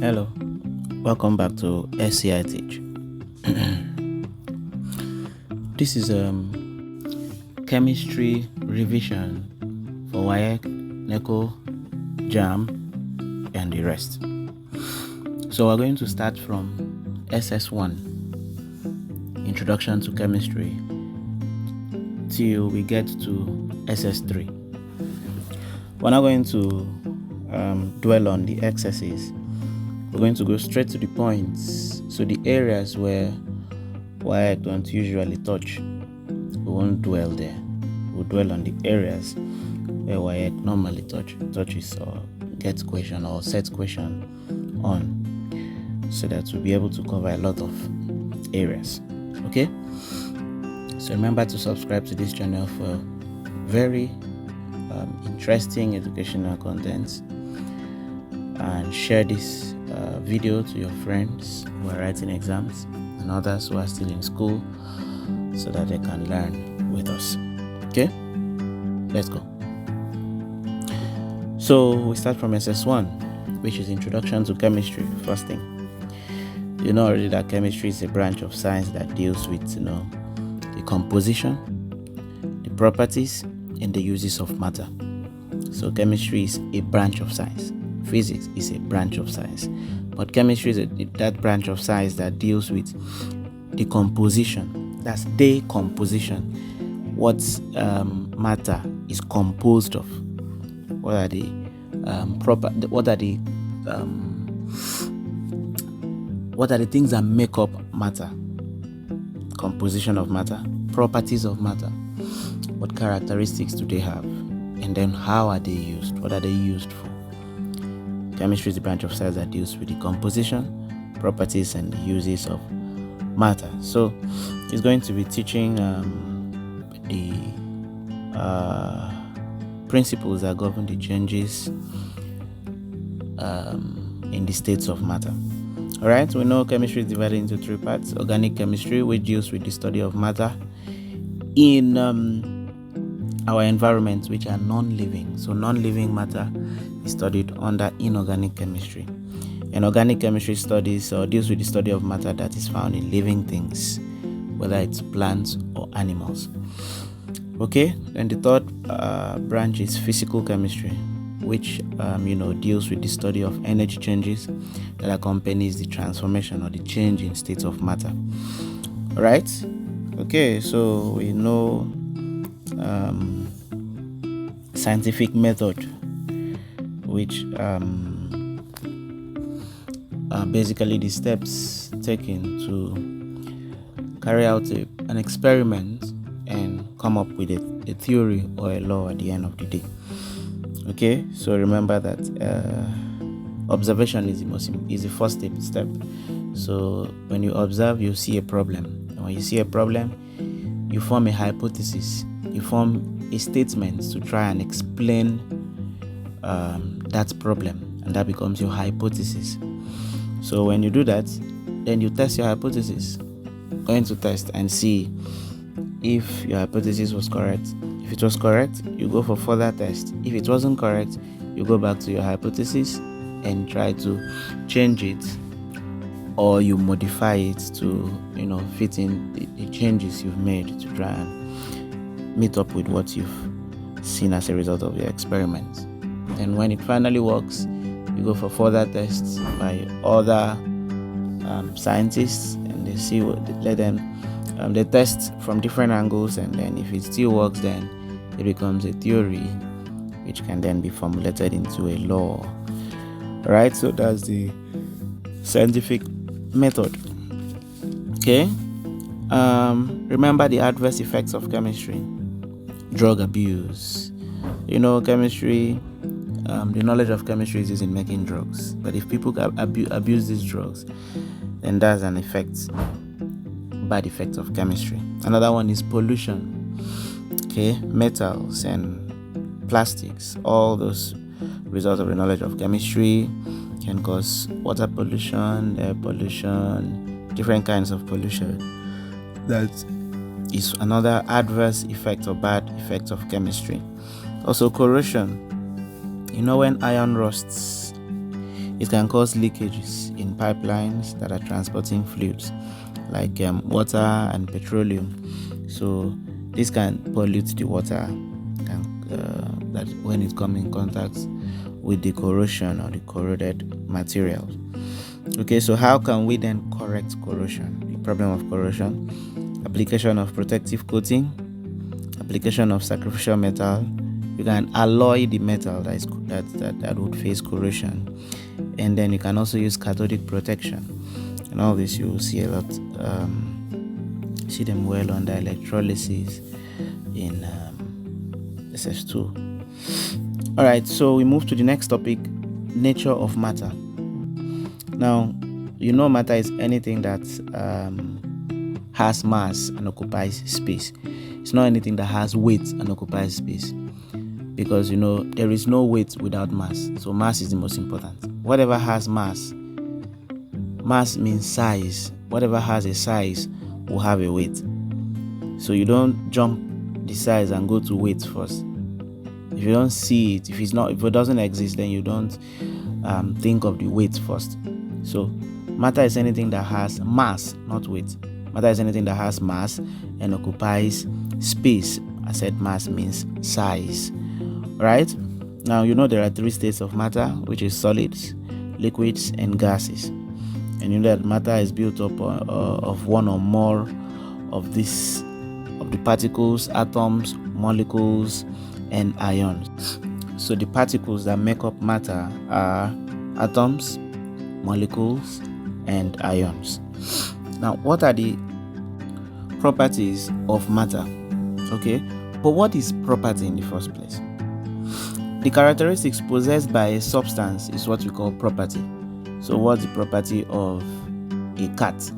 Hello, welcome back to SCI Teach. This is chemistry revision for waec, NECO, jamb, and the rest. So we're going to start from SS1, Introduction to Chemistry, till we get to SS3. We're not going to dwell on the excesses. We're going to go straight to the points. So the areas where waec don't usually touch, we won't dwell there. We'll dwell on the areas where waec normally touches or gets question or sets question on, so that we'll be able to cover a lot of areas. Okay? So remember to subscribe to this channel for very interesting educational content, and share this video to your friends who are writing exams and others who are still in school, so that they can learn with us. Okay, let's go. So we start from SS1, which is Introduction to Chemistry. First thing, you know already that chemistry is a branch of science that deals with the composition, the properties, and the uses of matter. So chemistry is a branch of science. Physics is a branch of science, but chemistry is that branch of science that deals with the composition. That's the composition. What matter is composed of? What are the what are the things that make up matter? Composition of matter, properties of matter. What characteristics do they have? And then how are they used? What are they used for? Chemistry is the branch of science that deals with the composition, properties, and the uses of matter. So it's going to be teaching the principles that govern the changes in the states of matter. All right, we know chemistry is divided into three parts: organic chemistry, which deals with the study of matter in our environments, which are non-living. So non-living matter is studied under inorganic chemistry. And organic chemistry studies or deals with the study of matter that is found in living things, whether it's plants or animals. Okay, and the third branch is physical chemistry, which deals with the study of energy changes that accompanies the transformation or the change in states of matter. All right. Okay, so we know scientific method, which are basically the steps taken to carry out an experiment and come up with a theory or a law at the end of the day. Okay, so remember that observation is the first step. So when you observe, you see a problem, and when you see a problem, you form a hypothesis, you form a statement to try and explain that problem, and that becomes your hypothesis. So when you do that, then you test your hypothesis. Going to test and see if your hypothesis was correct. If it was correct, you go for further test. If it wasn't correct, you go back to your hypothesis and try to change it, or you modify it to fit in the changes you've made to try and meet up with what you've seen as a result of your experiment. And when it finally works, you go for further tests by other scientists, and they see they test from different angles, and then if it still works, then it becomes a theory, which can then be formulated into a law. All right, so that's the scientific method. Okay. Remember the adverse effects of chemistry. Drug abuse. Chemistry, the knowledge of chemistry is used in making drugs. But if people abuse these drugs, then that's an bad effect of chemistry. Another one is pollution. Okay, metals and plastics, all those results of the knowledge of chemistry can cause water pollution, air pollution, different kinds of pollution. That is another adverse effect or bad effect of chemistry. Also corrosion. When iron rusts, It can cause leakages in pipelines that are transporting fluids like water and petroleum. So this can pollute the water, that when it comes in contact with the corrosion or the corroded materials. Okay, so how can we then correct corrosion? The problem of corrosion: application of protective coating, application of sacrificial metal. You can alloy the metal that would face corrosion, and then you can also use cathodic protection. And all this you will see a lot, see them well under electrolysis in SS2. All right, so we move to the next topic: nature of matter. Now, matter is anything that has mass and occupies space. It's not anything that has weight and occupies space, because there is no weight without mass. So mass is the most important. Whatever has mass means size. Whatever has a size will have a weight. So you don't jump the size and go to weight first. If you don't see it, if it doesn't exist, then you don't think of the weight first. So matter is anything that has mass, not weight. Matter is anything that has mass and occupies space. I said mass means size. Right? Now there are 3 states of matter, which is solids, liquids, and gases. And that matter is built up of one or more of the particles, atoms, molecules, and ions. So the particles that make up matter are atoms, molecules, and ions. Now, what are the properties of matter? Okay, but what is property in the first place? The characteristics possessed by a substance is what we call property. So what's the property of a cat?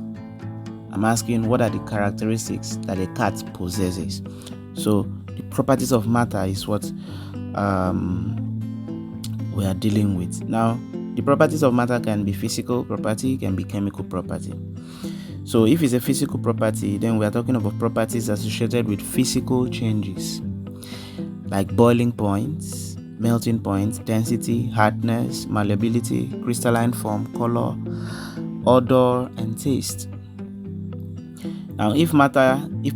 I'm asking, what are the characteristics that a cat possesses? So the properties of matter is what we are dealing with. Now, the properties of matter can be physical property, can be chemical property. So if it's a physical property, then we are talking about properties associated with physical changes, like boiling points, melting point, density, hardness, malleability, crystalline form, color, odor, and taste. Now, if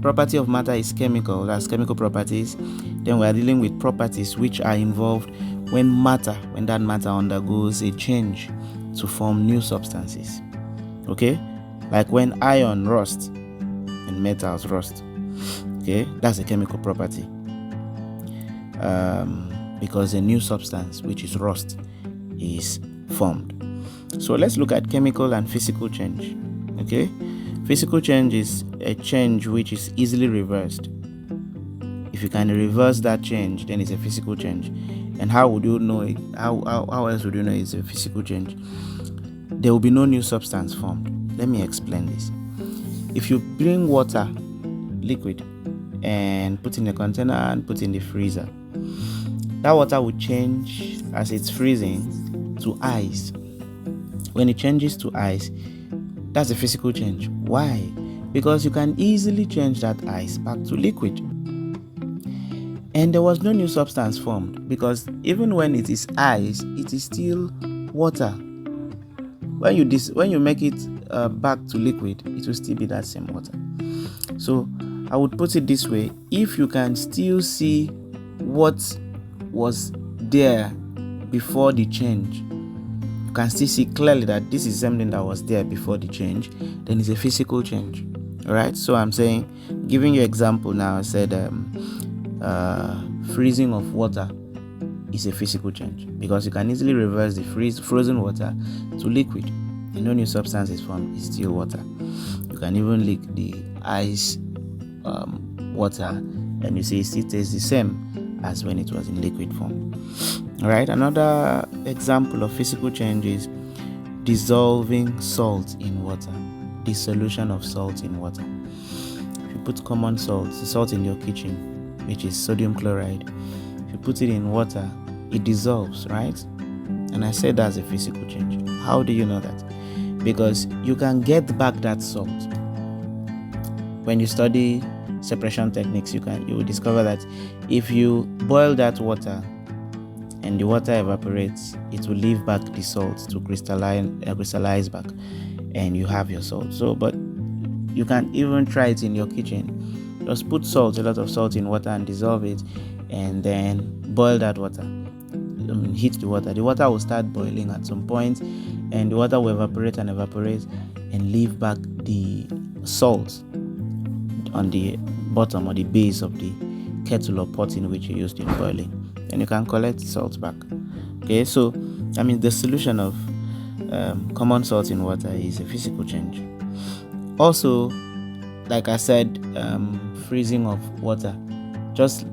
property of matter is chemical, that's chemical properties, then we are dealing with properties which are involved when that matter undergoes a change to form new substances. Okay, like when iron rusts and metals rust. Okay, that's a chemical property. Because a new substance, which is rust, is formed. So let's look at chemical and physical change. Okay, physical change is a change which is easily reversed. If you can reverse that change, then it's a physical change. And how would you know it? How else would you know it's a physical change? There will be no new substance formed. Let me explain this. If you bring water, liquid, and put in a container and put in the freezer, that water will change as it's freezing to ice. When it changes to ice, that's a physical change. Why? Because you can easily change that ice back to liquid. And there was no new substance formed, because even when it is ice, it is still water. When you make it back to liquid, it will still be that same water. So I would put it this way: if you can still see what was there before the change, you can still see clearly that this is something that was there before the change, then it's a physical change. All right, so I'm saying, giving you example now, I said freezing of water is a physical change, because you can easily reverse the frozen water to liquid and no new substance is formed. It's still water. You can even lick the ice water and you see it still tastes the same as when it was in liquid form. All right, another example of physical change is dissolving salt in water, dissolution of salt in water. If you put common salt, the salt in your kitchen, which is sodium chloride, if you put it in water, it dissolves, right? And I said that's a physical change. How do you know that? Because you can get back that salt. When you study separation techniques, you will discover that if you boil that water and the water evaporates, it will leave back the salt to crystallize back, and you have your salt. So, but you can even try it in your kitchen. Just put salt, a lot of salt in water, and dissolve it, and then boil that water. Heat the water. The water will start boiling at some point, and the water will evaporate and leave back the salt on the bottom or the base of the kettle or pot in which you used in boiling. And you can collect salt back. Okay, so the solution of common salt in water is a physical change. Also, like I said, freezing of water, just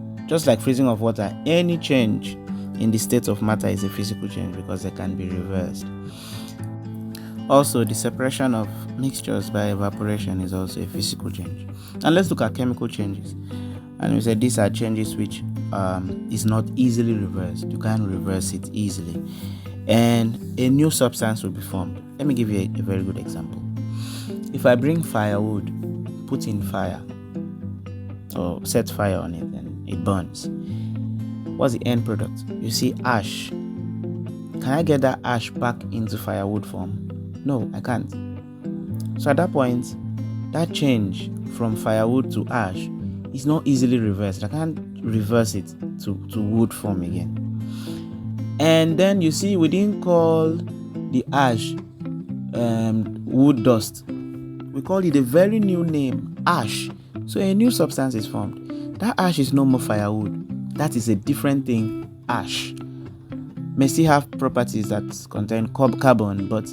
like freezing of water, any change in the state of matter is a physical change because they can be reversed. Also, the separation of mixtures by evaporation is also a physical change. And let's look at chemical changes. And we said these are changes which is not easily reversed. You can't reverse it easily. And a new substance will be formed. Let me give you a very good example. If I bring firewood, put in fire, or set fire on it, and it burns, what's the end product? You see ash. Can I get that ash back into firewood form? No, I can't. So at that point, that change from firewood to ash is not easily reversed. I can't reverse it to wood form again. And then you see, we didn't call the ash wood dust. We call it a very new name, ash. So a new substance is formed. That ash is no more firewood. That is a different thing, ash. May still have properties that contain carbon, but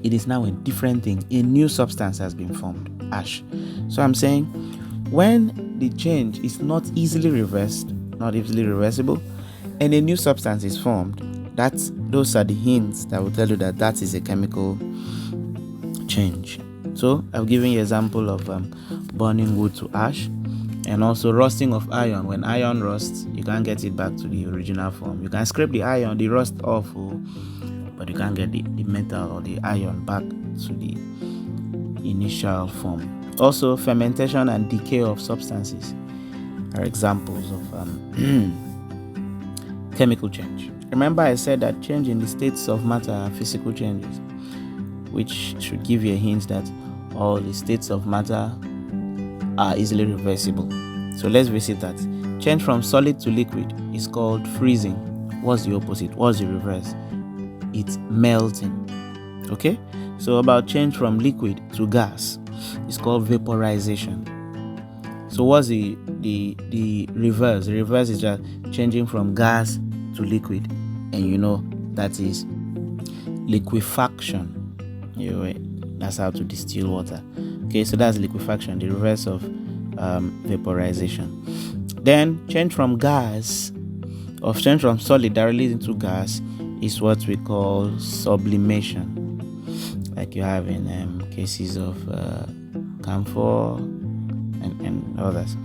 it is now a different thing. A new substance has been formed, ash. So I'm saying, when the change is not easily reversed, not easily reversible, and a new substance is formed, those are the hints that will tell you that is a chemical change. So I've given you an example of burning wood to ash, and also rusting of iron. When iron rusts, you can't get it back to the original form. You can scrape the iron, the rust off, but you can't get the metal or the iron back to the initial form. Also, fermentation and decay of substances are examples of chemical change. Remember, I said that change in the states of matter are physical changes, which should give you a hint that all the states of matter are easily reversible. So let's visit that. Change from solid to liquid is called freezing. What's the opposite? What's the reverse? It's melting. Okay? So about change from liquid to gas is called vaporization. So what's the reverse? The reverse is just changing from gas to liquid, and that is liquefaction. That's how to distill water. Okay, so that's liquefaction, the reverse of vaporization. Then change from solid directly into gas is what we call sublimation, like you have in cases of camphor and others.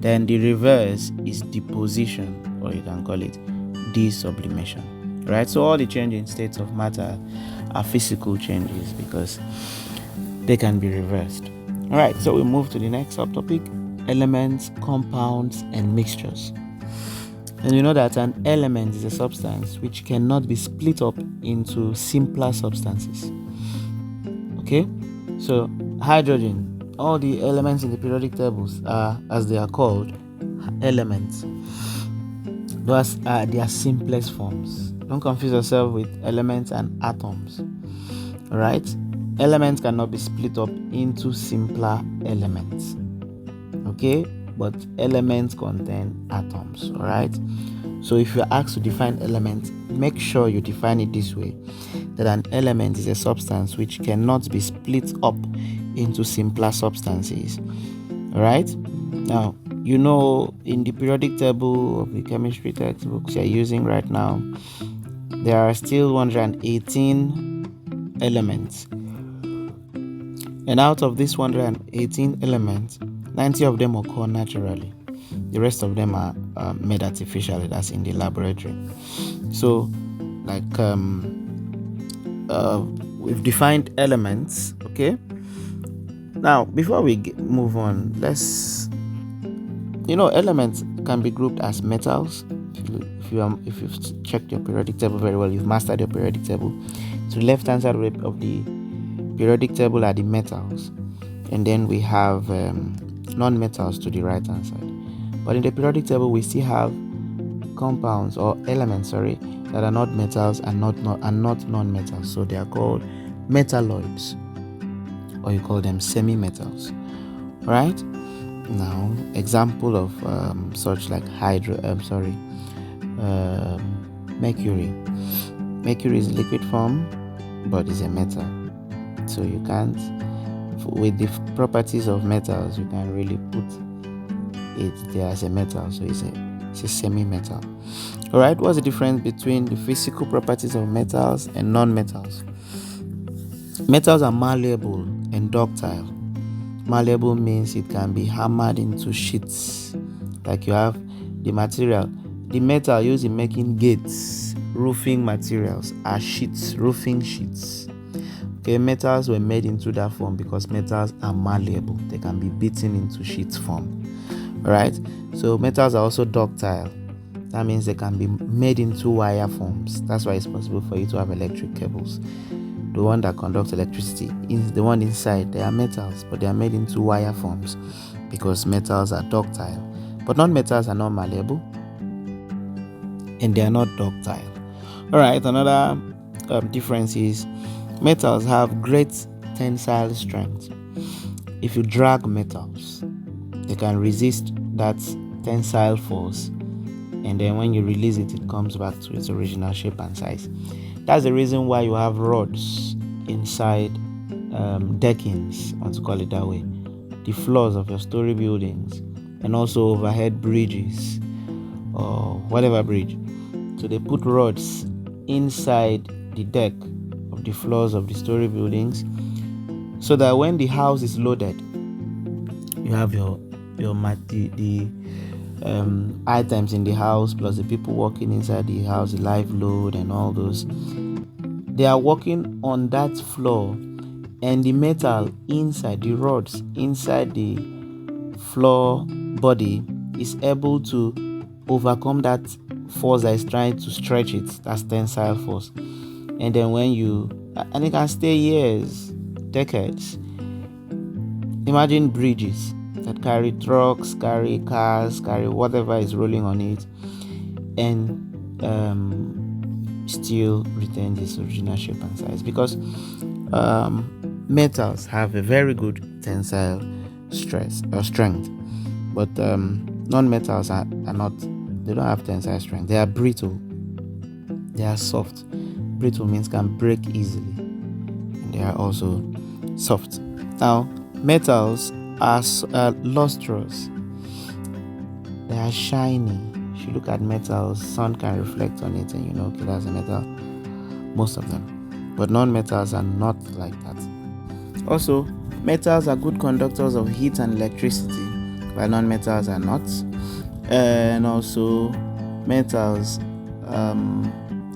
Then the reverse is deposition, or you can call it desublimation. Right? So all the changing states of matter are physical changes because they can be reversed. All right, so we move to the next subtopic: elements, compounds, and mixtures. And you know that an element is a substance which cannot be split up into simpler substances. Okay, so hydrogen, all the elements in the periodic tables are, as they are called, elements. Those are their simplest forms. Don't confuse yourself with elements and atoms. All right, elements cannot be split up into simpler elements. Okay, but elements contain atoms. All right, so if you're asked to define elements, make sure you define it this way: that an element is a substance which cannot be split up into simpler substances. All right, now in the periodic table of the chemistry textbooks you're using right now, there are still 118 elements, and out of these 118 elements, 90 of them occur naturally. The rest of them are made artificially, that's in the laboratory. So we've defined elements. Okay, now before we move on, elements can be grouped as metals. If if you've checked your periodic table very well, you've mastered your periodic table. To the left hand side of the periodic table are the metals, and then we have non-metals to the right hand side. But in the periodic table, we still have compounds or elements, that are not metals and not non-metals. So they are called metalloids, or you call them semi-metals. Right? Now, example of such like mercury. Mercury is a liquid form, but is a metal. So you can't, with the properties of metals, you can really put it there as a metal. So it's a semi-metal. All right. What's the difference between the physical properties of metals and non-metals? Metals are malleable and ductile. Malleable means it can be hammered into sheets. Like you have the material, the metal used in making gates, roofing materials are sheets, roofing sheets. Okay, metals were made into that form because metals are malleable. They can be beaten into sheet form. All right. So metals are also ductile. That means they can be made into wire forms. That's why it's possible for you to have electric cables. The one that conducts electricity is the one inside. They are metals, but they are made into wire forms because metals are ductile. But non-metals are not malleable and they are not ductile. All right, another difference is metals have great tensile strength. If you drag metals, they can resist that tensile force, and then when you release it, it comes back to its original shape and size. That's the reason why you have rods inside deckings, I want to call it that way, the floors of your story buildings, and also overhead bridges or whatever bridge. So they put rods inside the deck of the floors of the story buildings, so that when the house is loaded, you have the items in the house plus the people working inside the house, the live load and all those. They are working on that floor, and the metal inside, the rods inside the floor body is able to overcome that force that is trying to stretch it. That's tensile force. And then and it can stay years, decades. Imagine bridges that carry trucks, carry cars, carry whatever is rolling on it, and still retain this original shape and size, because metals have a very good tensile strength, but non-metals are not. They don't have tensile strength. They are brittle. They are soft. Brittle means can break easily, and they are also soft. Now, metals are lustrous. They are shiny. If you look at metals, sun can reflect on it, and you know, okay, that's a metal. Most of them, but non-metals are not like that. Also, metals are good conductors of heat and electricity, while non-metals are not. And also, metals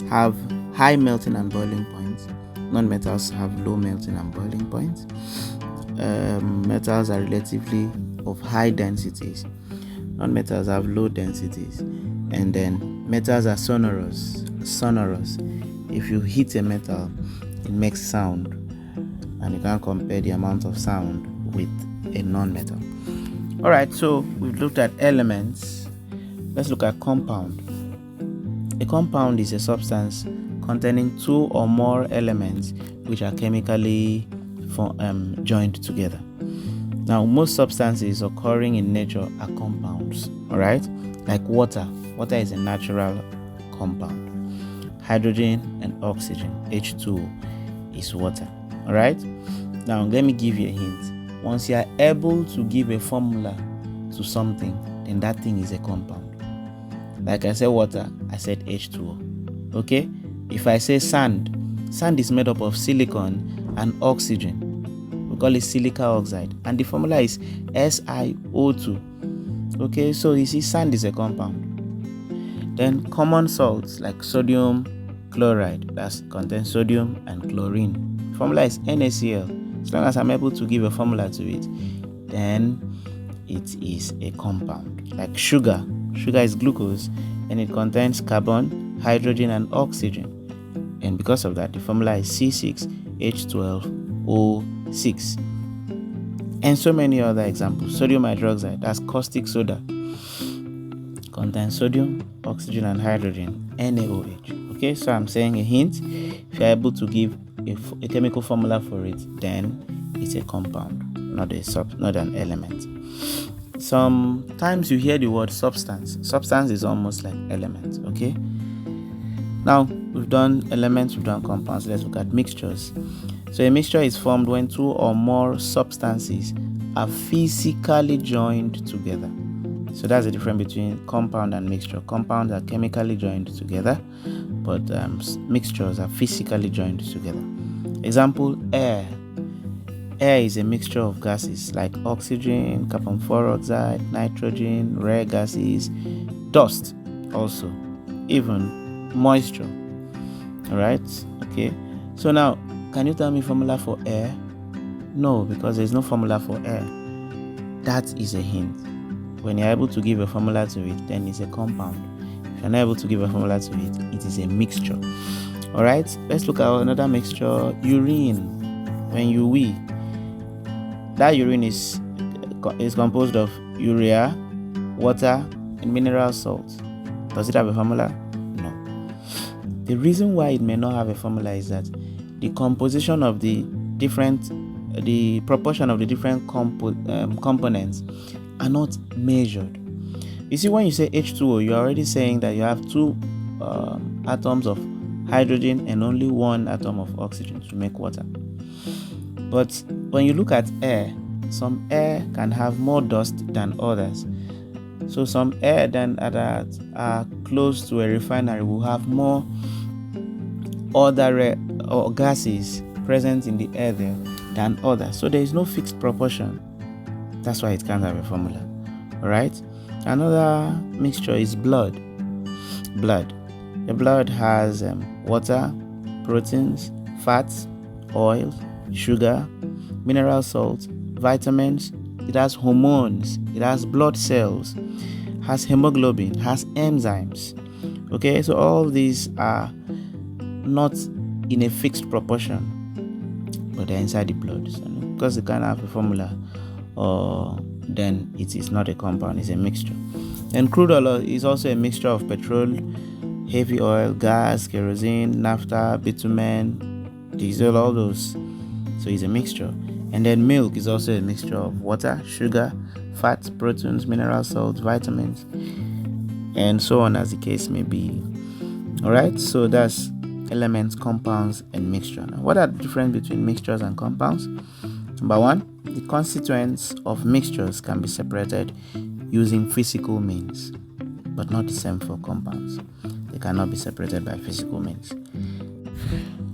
have high melting and boiling points. Non-metals have low melting and boiling points. Metals are relatively of high densities. Non-metals have low densities. And then metals are sonorous. If you hit a metal, it makes sound, and you can't compare the amount of sound with a non-metal. All right, so we've looked at elements. Let's look at compound. A compound is a substance containing two or more elements which are chemically joined together. Now, most substances occurring in nature are compounds. All right, like water. Water is a natural compound. Hydrogen and oxygen, H2O, is water. All right. Now, let me give you a hint. Once you are able to give a formula to something, then that thing is a compound. Like I said water, I said H2O. Okay? If I say sand is made up of silicon and oxygen. We call it silica oxide. And the formula is SiO2. Okay? So you see, sand is a compound. Then common salts like sodium chloride, that contains sodium and chlorine. Formula is NaCl. As long as I'm able to give a formula to it, then it is a compound. Like sugar is glucose, and it contains carbon, hydrogen, and oxygen. And because of that, the formula is C6H12O6. And so many other examples. Sodium hydroxide, that's caustic soda, contains sodium, oxygen, and hydrogen, NaOH. Okay, so I'm saying a hint. If you're able to give a chemical formula for it, then it's a compound, not an element. Sometimes you hear the word substance. Substance is almost like element. Okay. Now we've done elements, we've done compounds. Let's look at mixtures. So a mixture is formed when two or more substances are physically joined together. So that's the difference between compound and mixture. Compounds are chemically joined together, but mixtures are physically joined together. Example, air. Air is a mixture of gases like oxygen, carbon dioxide, nitrogen, rare gases, dust also, even moisture. Alright, okay. So now, can you tell me formula for air? No, because there's no formula for air. That is a hint. When you're able to give a formula to it, then it's a compound. If you're not able to give a formula to it, it is a mixture. Alright, let's look at another mixture, urine. When you wee, that urine is composed of urea, water, and mineral salts. Does it have a formula? No. The reason why it may not have a formula is that the proportion of the different components are not measured. You see, when you say H2O, you're already saying that you have two atoms of hydrogen and only one atom of oxygen to make water. But when you look at air, some air can have more dust than others. So some air that are close to a refinery will have more other gases present in the air there than others. So there is no fixed proportion. That's why it can't have a formula. Alright? Another mixture is blood. Blood. The blood has water, proteins, fats, oil, sugar, mineral salts, vitamins. It has hormones. It has blood cells, has hemoglobin, has enzymes. Okay, so all these are not in a fixed proportion, but they're inside the blood. So because they can't have a formula, then it is not a compound, it's a mixture. And crude oil is also a mixture of petrol, heavy oil, gas, kerosene, naphtha, bitumen, diesel, all those. So it's a mixture. And then milk is also a mixture of water, sugar, fats, proteins, mineral salts, vitamins, and so on as the case may be. Alright, so that's elements, compounds, and mixture. Now, what are the difference between mixtures and compounds? Number one, the constituents of mixtures can be separated using physical means, but not the same for compounds. They cannot be separated by physical means.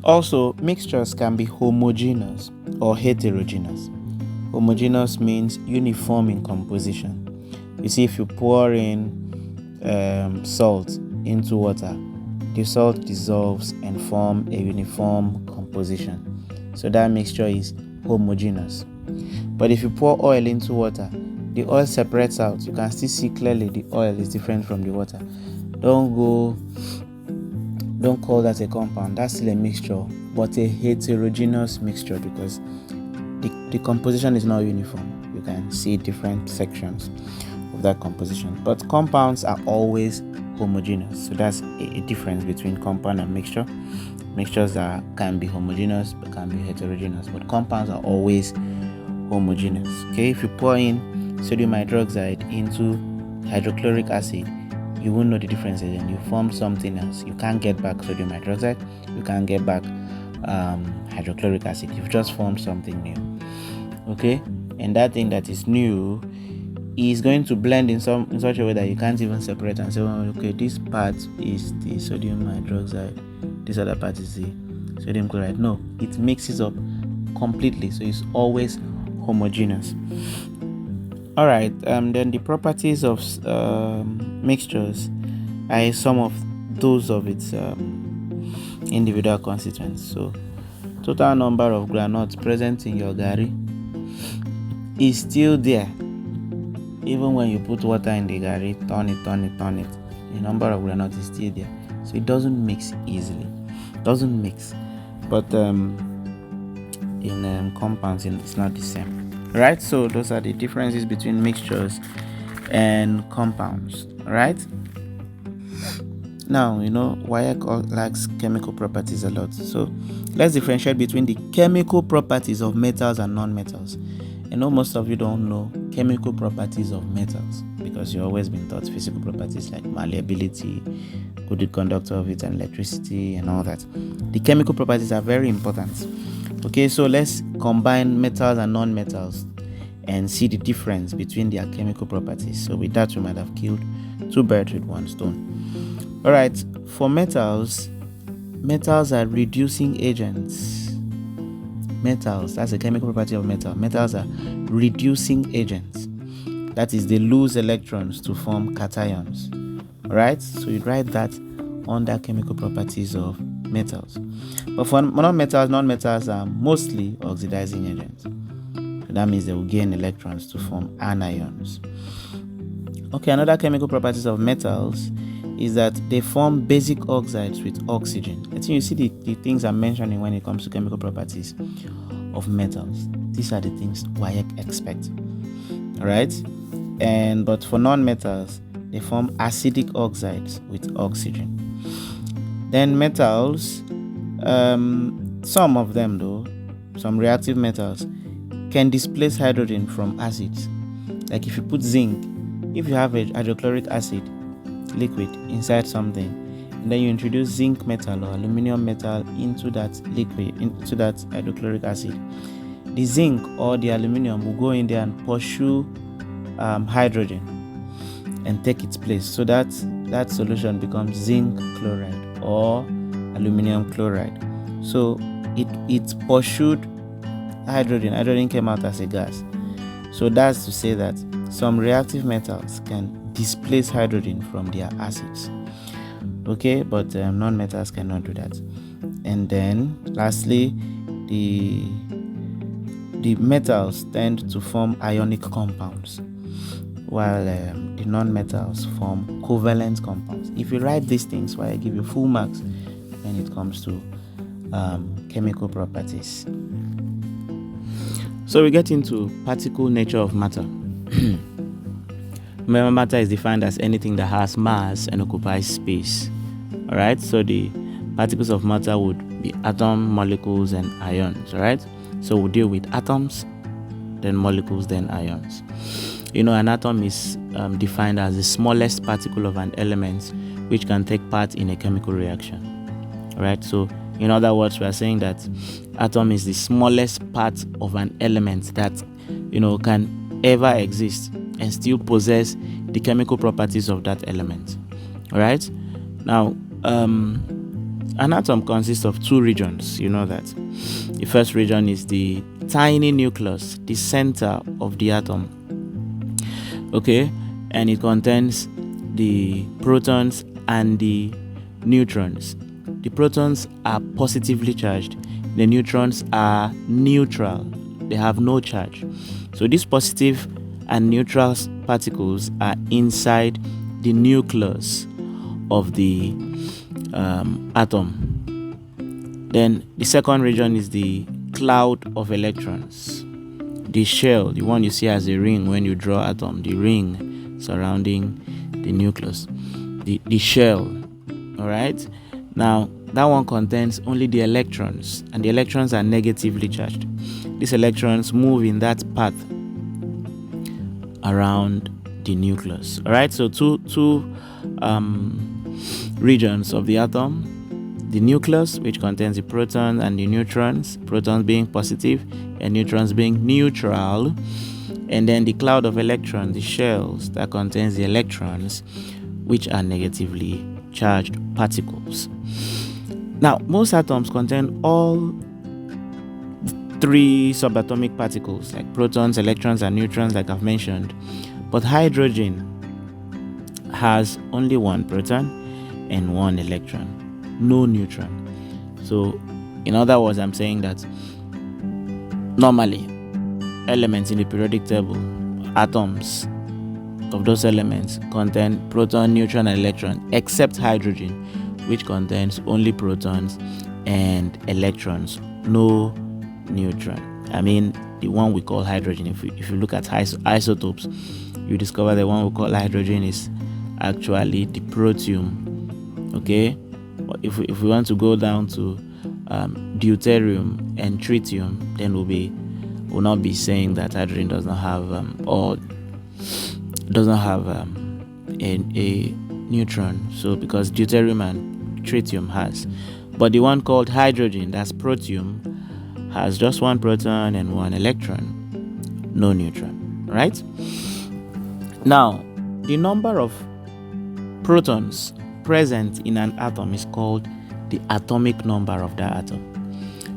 Also, mixtures can be homogeneous or heterogeneous. Homogeneous means uniform in composition. You see, if you pour in salt into water, the salt dissolves and forms a uniform composition. So that mixture is homogeneous. But if you pour oil into water, the oil separates out. You can still see clearly the oil is different from the water. Don't call that a compound. That's still a mixture, but a heterogeneous mixture because the composition is not uniform. You can see different sections of that composition. But compounds are always homogeneous. So that's a difference between compound and mixture. Mixtures can be homogeneous but can be heterogeneous, but compounds are always homogeneous. Okay, if you pour in sodium hydroxide into hydrochloric acid, you won't know the differences and you form something else. You can't get back sodium hydroxide, you can't get back hydrochloric acid. You've just formed something new. Okay, and that thing that is new is going to blend in such a way that you can't even separate and say, oh, okay, this part is the sodium hydroxide, this other part is the sodium chloride. No, it mixes up completely, so it's always homogeneous. All right, then the properties of mixtures are some of those of its individual constituents. So total number of granules present in your garri is still there even when you put water in the garri, turn it. the number of granules is still there, so it doesn't mix easily. Doesn't mix, but in compounds, it's not the same, right? So those are the differences between mixtures and compounds, right? Now, waec likes chemical properties a lot, so let's differentiate between the chemical properties of metals and non-metals. I know most of you don't know chemical properties of metals because you've always been taught physical properties like malleability, good conductor of heat and electricity, and all that. The chemical properties are very important. Okay, so let's combine metals and non-metals and see the difference between their chemical properties. So with that, we might have killed two birds with one stone. All right, for metals are reducing agents. Metals, that's a chemical property of metal. Metals are reducing agents. That is, they lose electrons to form cations. All right, so you write that under chemical properties of metals. But for non-metals are mostly oxidizing agents. So that means they will gain electrons to form anions. Okay, another chemical properties of metals is that they form basic oxides with oxygen. I think you see the things I'm mentioning when it comes to chemical properties of metals. These are the things waec expect. All right, but for non-metals, they form acidic oxides with oxygen. Then metals, some of them though, some reactive metals can displace hydrogen from acids. Like if you put zinc, if you have a hydrochloric acid liquid inside something, and then you introduce zinc metal or aluminum metal into that liquid, into that hydrochloric acid, the zinc or the aluminum will go in there and pursue hydrogen and take its place, so that solution becomes zinc chloride or aluminum chloride. So it pursued hydrogen came out as a gas. So that's to say that some reactive metals can displace hydrogen from their acids. Okay, but non-metals cannot do that. And then lastly, the metals tend to form ionic compounds, while the non-metals form covalent compounds. If you write these things, I give you full marks when it comes to chemical properties. So we get into particle nature of matter. Remember, matter is defined as anything that has mass and occupies space. All right, so the particles of matter would be atom, molecules, and ions. All right, so we'll deal with atoms, then molecules, then ions. An atom is defined as the smallest particle of an element which can take part in a chemical reaction. All right, so in other words, we are saying that atom is the smallest part of an element that can ever exist and still possess the chemical properties of that element. All right, now an atom consists of two regions. You know that the first region is the tiny nucleus, the center of the atom. Okay, and it contains the protons and the neutrons. The protons are positively charged, the neutrons are neutral, they have no charge. So these positive and neutral particles are inside the nucleus of the atom. Then the second region is the cloud of electrons, the shell, the one you see as a ring when you draw atom, the ring surrounding the nucleus, the shell. All right, now that one contains only the electrons, and the electrons are negatively charged. These electrons move in that path around the nucleus. All right, so two regions of the atom: the nucleus, which contains the proton and the neutrons, protons being positive and neutrons being neutral, and then the cloud of electrons, the shells, that contains the electrons, which are negatively charged particles. Now, most atoms contain all three subatomic particles, like protons, electrons, and neutrons, like I've mentioned. But hydrogen has only one proton and one electron, no neutron. So, in other words, I'm saying that normally elements in the periodic table, atoms, of those elements contain proton, neutron, and electron, except hydrogen, which contains only protons and electrons, no neutron. I mean, the one we call hydrogen. If you look at isotopes, you discover the one we call hydrogen is actually the protium. Okay, if we want to go down to deuterium and tritium, then we'll not be saying that hydrogen does not have a neutron. So because deuterium and tritium has, but the one called hydrogen, that's protium, has just one proton and one electron, no neutron. Right? Now, the number of protons present in an atom is called the atomic number of that atom.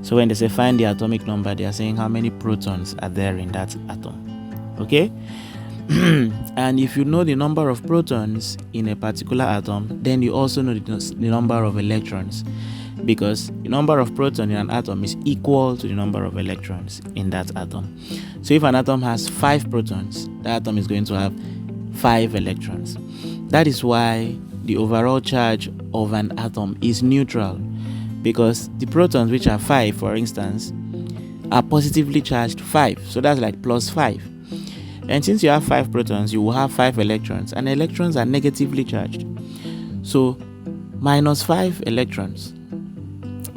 So when they say find the atomic number, they are saying how many protons are there in that atom. Okay? And if you know the number of protons in a particular atom, then you also know the number of electrons, because the number of protons in an atom is equal to the number of electrons in that atom. So if an atom has 5 protons, that atom is going to have 5 electrons. That is why the overall charge of an atom is neutral, because the protons, which are 5, for instance, are positively charged 5. So that's like plus 5. And since you have 5 protons, you will have 5 electrons, and electrons are negatively charged. So minus 5 electrons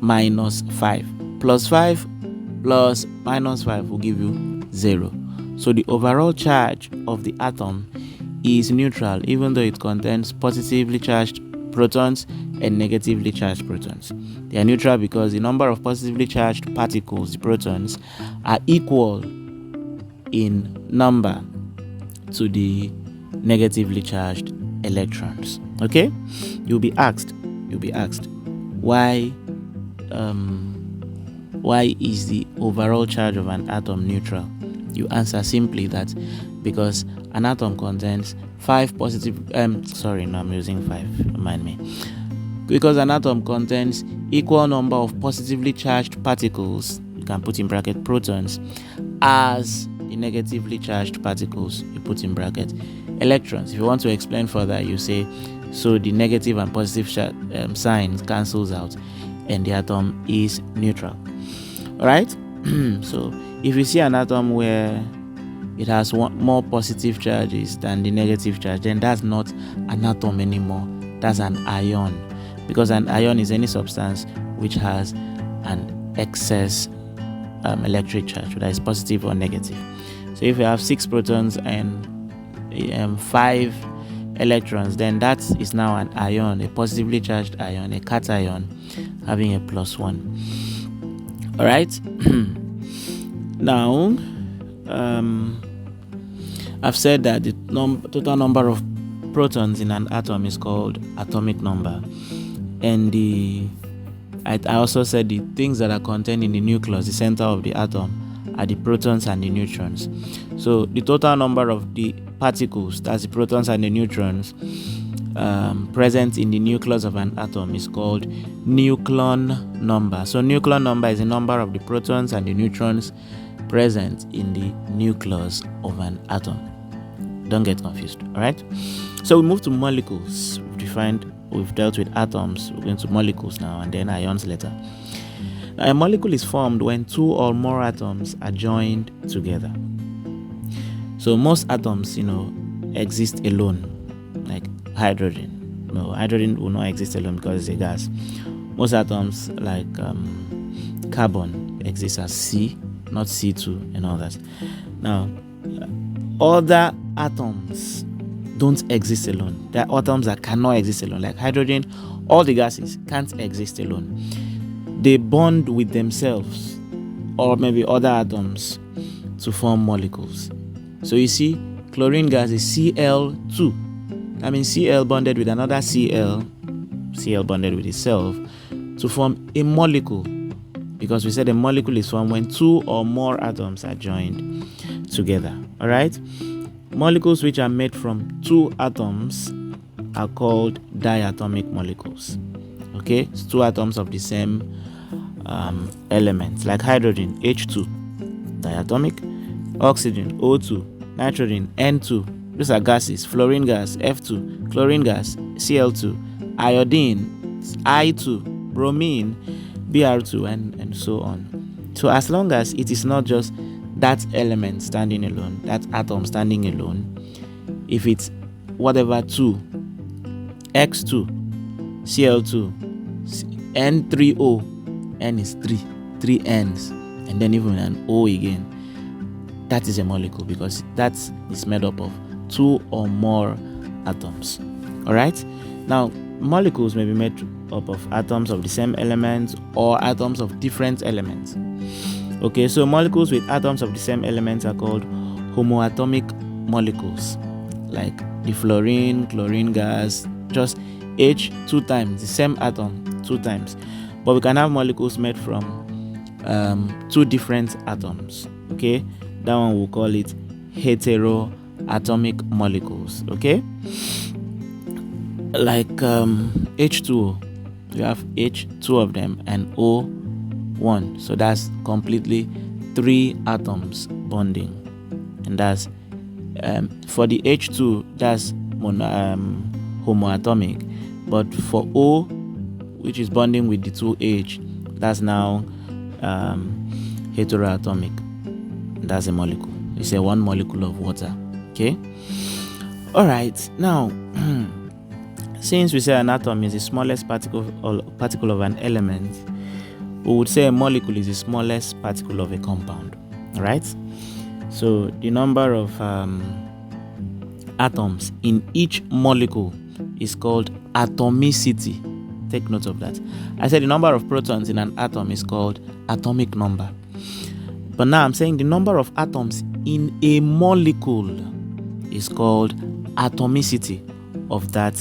minus 5 plus 5 plus minus 5 will give you 0. So the overall charge of the atom is neutral, even though it contains positively charged protons and negatively charged protons. They are neutral because the number of positively charged particles, the protons, are equal in number to the negatively charged electrons. Okay? You'll be asked why is the overall charge of an atom neutral? You answer simply that because an atom contains 5 positive I'm using 5, remind me. Because an atom contains equal number of positively charged particles, you can put in bracket protons, as the negatively charged particles, you put in bracket electrons. If you want to explain further, you say so the negative and positive signs cancels out and the atom is neutral. Alright? So if you see an atom where it has more positive charges than the negative charge, then that's not an atom anymore, that's an ion, because an ion is any substance which has an excess electric charge, whether it's positive or negative. So if you have 6 protons and 5 electrons, then that is now an ion, a positively charged ion, a cation having a +1. All right. Now, I've said that the total number of protons in an atom is called atomic number, and I also said the things that are contained in the nucleus, the center of the atom, are the protons and the neutrons. So the total number of the particles, that's the protons and the neutrons, present in the nucleus of an atom is called nucleon number. So nucleon number is the number of the protons and the neutrons present in the nucleus of an atom. Don't get confused. All right. So we move to molecules. We've dealt with atoms. We're going to molecules now, and then ions later. Now, a molecule is formed when 2 or more atoms are joined together. So most atoms, exist alone, like hydrogen. No, hydrogen will not exist alone because it's a gas. Most atoms, like carbon, exist as C, not C2 and all that. Now, other atoms don't exist alone. There are atoms that cannot exist alone, like hydrogen. All the gases can't exist alone. They bond with themselves or maybe other atoms to form molecules. So you see, chlorine gas is Cl2. That means Cl bonded with another Cl bonded with itself to form a molecule, because we said a molecule is formed when 2 or more atoms are joined together. All right? Molecules which are made from 2 atoms are called diatomic molecules. Okay? It's 2 atoms of the same element, like hydrogen, H2, diatomic, oxygen, O2, nitrogen, N2, Those are gases. Fluorine gas, F2. Chlorine gas, Cl2. Iodine, I2. Bromine, Br2, and so on. So as long as it is not just that element standing alone, that atom standing alone, if it's whatever 2, X2, Cl2, N3O, N is 3 N's, and then even an O again, that is a molecule, because that is made up of 2 or more atoms. All right. Now, molecules may be made up of atoms of the same element or atoms of different elements. Okay, so molecules with atoms of the same elements are called homoatomic molecules, like the chlorine gas, just H 2 times, the same atom 2 times. But we can have molecules made from 2 different atoms. Okay, that one we'll call it heteroatomic molecules. Okay, like H2O, you have H, 2 of them, and O1, so that's completely 3 atoms bonding, and that's for the H2, that's homoatomic, but for O, which is bonding with the 2H, that's now heteroatomic. That's a molecule. It's a 1 molecule of water. Okay. All right. Now, since we say an atom is the smallest particle of an element, we would say a molecule is the smallest particle of a compound. All right. So the number of atoms in each molecule is called atomicity. Take note of that. I said the number of protons in an atom is called atomic number. But now I'm saying the number of atoms in a molecule is called atomicity of that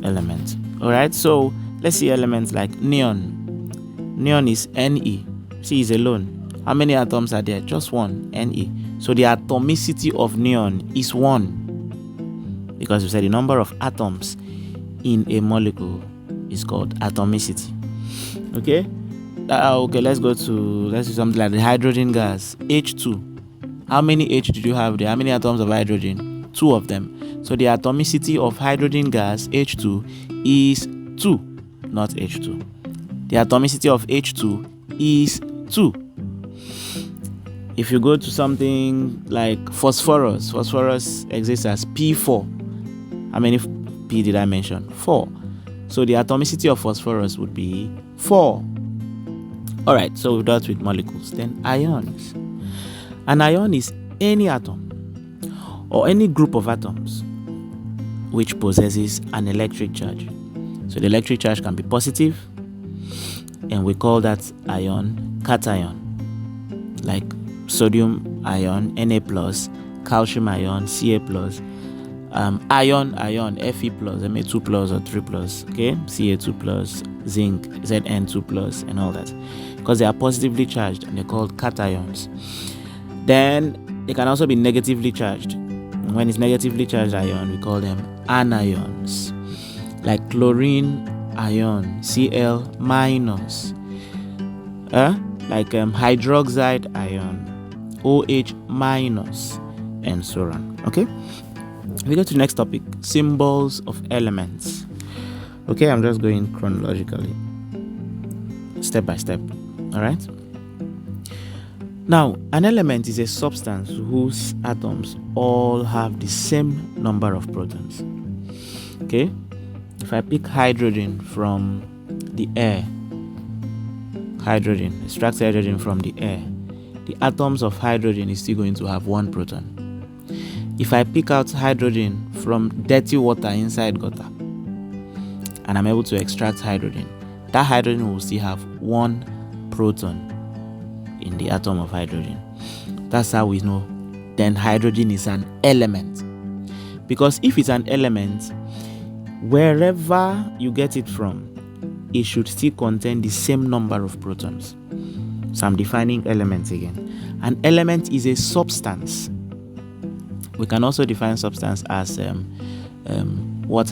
element. All right. So let's see elements like neon. Neon is Ne. See, is alone. How many atoms are there? Just 1, Ne. So the atomicity of neon is 1, because we said the number of atoms in a molecule is called atomicity. Okay. Okay, let's do something like the hydrogen gas, H2. How many H did you have there? How many atoms of hydrogen? 2 of them. So the atomicity of hydrogen gas, H2, is 2, not H2. The atomicity of H2 is 2. If you go to something like phosphorus exists as P4. How many P did I mention? 4. So the atomicity of phosphorus would be 4. All right, so we've dealt with molecules. Then ions. An ion is any atom or any group of atoms which possesses an electric charge. So the electric charge can be positive, and we call that ion cation, like sodium ion, Na+, calcium ion, Ca+, iron, Fe+, Ma2+, or 3+, okay, Ca2+, zinc, Zn2+, and all that, because they are positively charged and they're called cations. Then they can also be negatively charged. When it's negatively charged ion, we call them anions, like chlorine ion, Cl-, like hydroxide ion, OH-, and so on. Okay, we go to the next topic, symbols of elements. Okay, I'm just going chronologically, step by step. All right. Now, an element is a substance whose atoms all have the same number of protons. Okay, if I pick hydrogen from the air, extract hydrogen from the air, the atoms of hydrogen is still going to have 1 proton. If I pick out hydrogen from dirty water inside gutter, and I'm able to extract hydrogen, that hydrogen will still have 1 proton in the atom of hydrogen. That's how we know then hydrogen is an element. Because if it's an element, wherever you get it from, it should still contain the same number of protons. So I'm defining elements again. An element is a substance. We can also define substance as what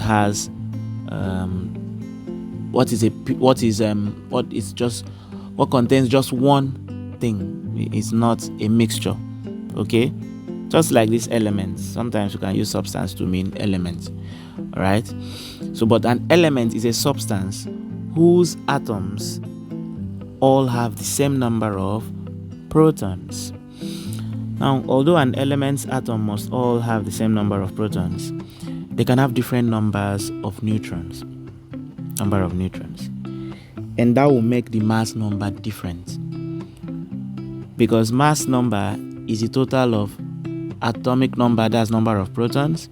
contains just one thing. It's not a mixture. Okay, Just like these elements, sometimes you can use substance to mean element. All right. So, but an element is a substance whose atoms all have the same number of protons. Now, although an element's atom must all have the same number of protons, they can have different numbers of neutrons. And that will make the mass number different. Because mass number is the total of atomic number, that's number of protons,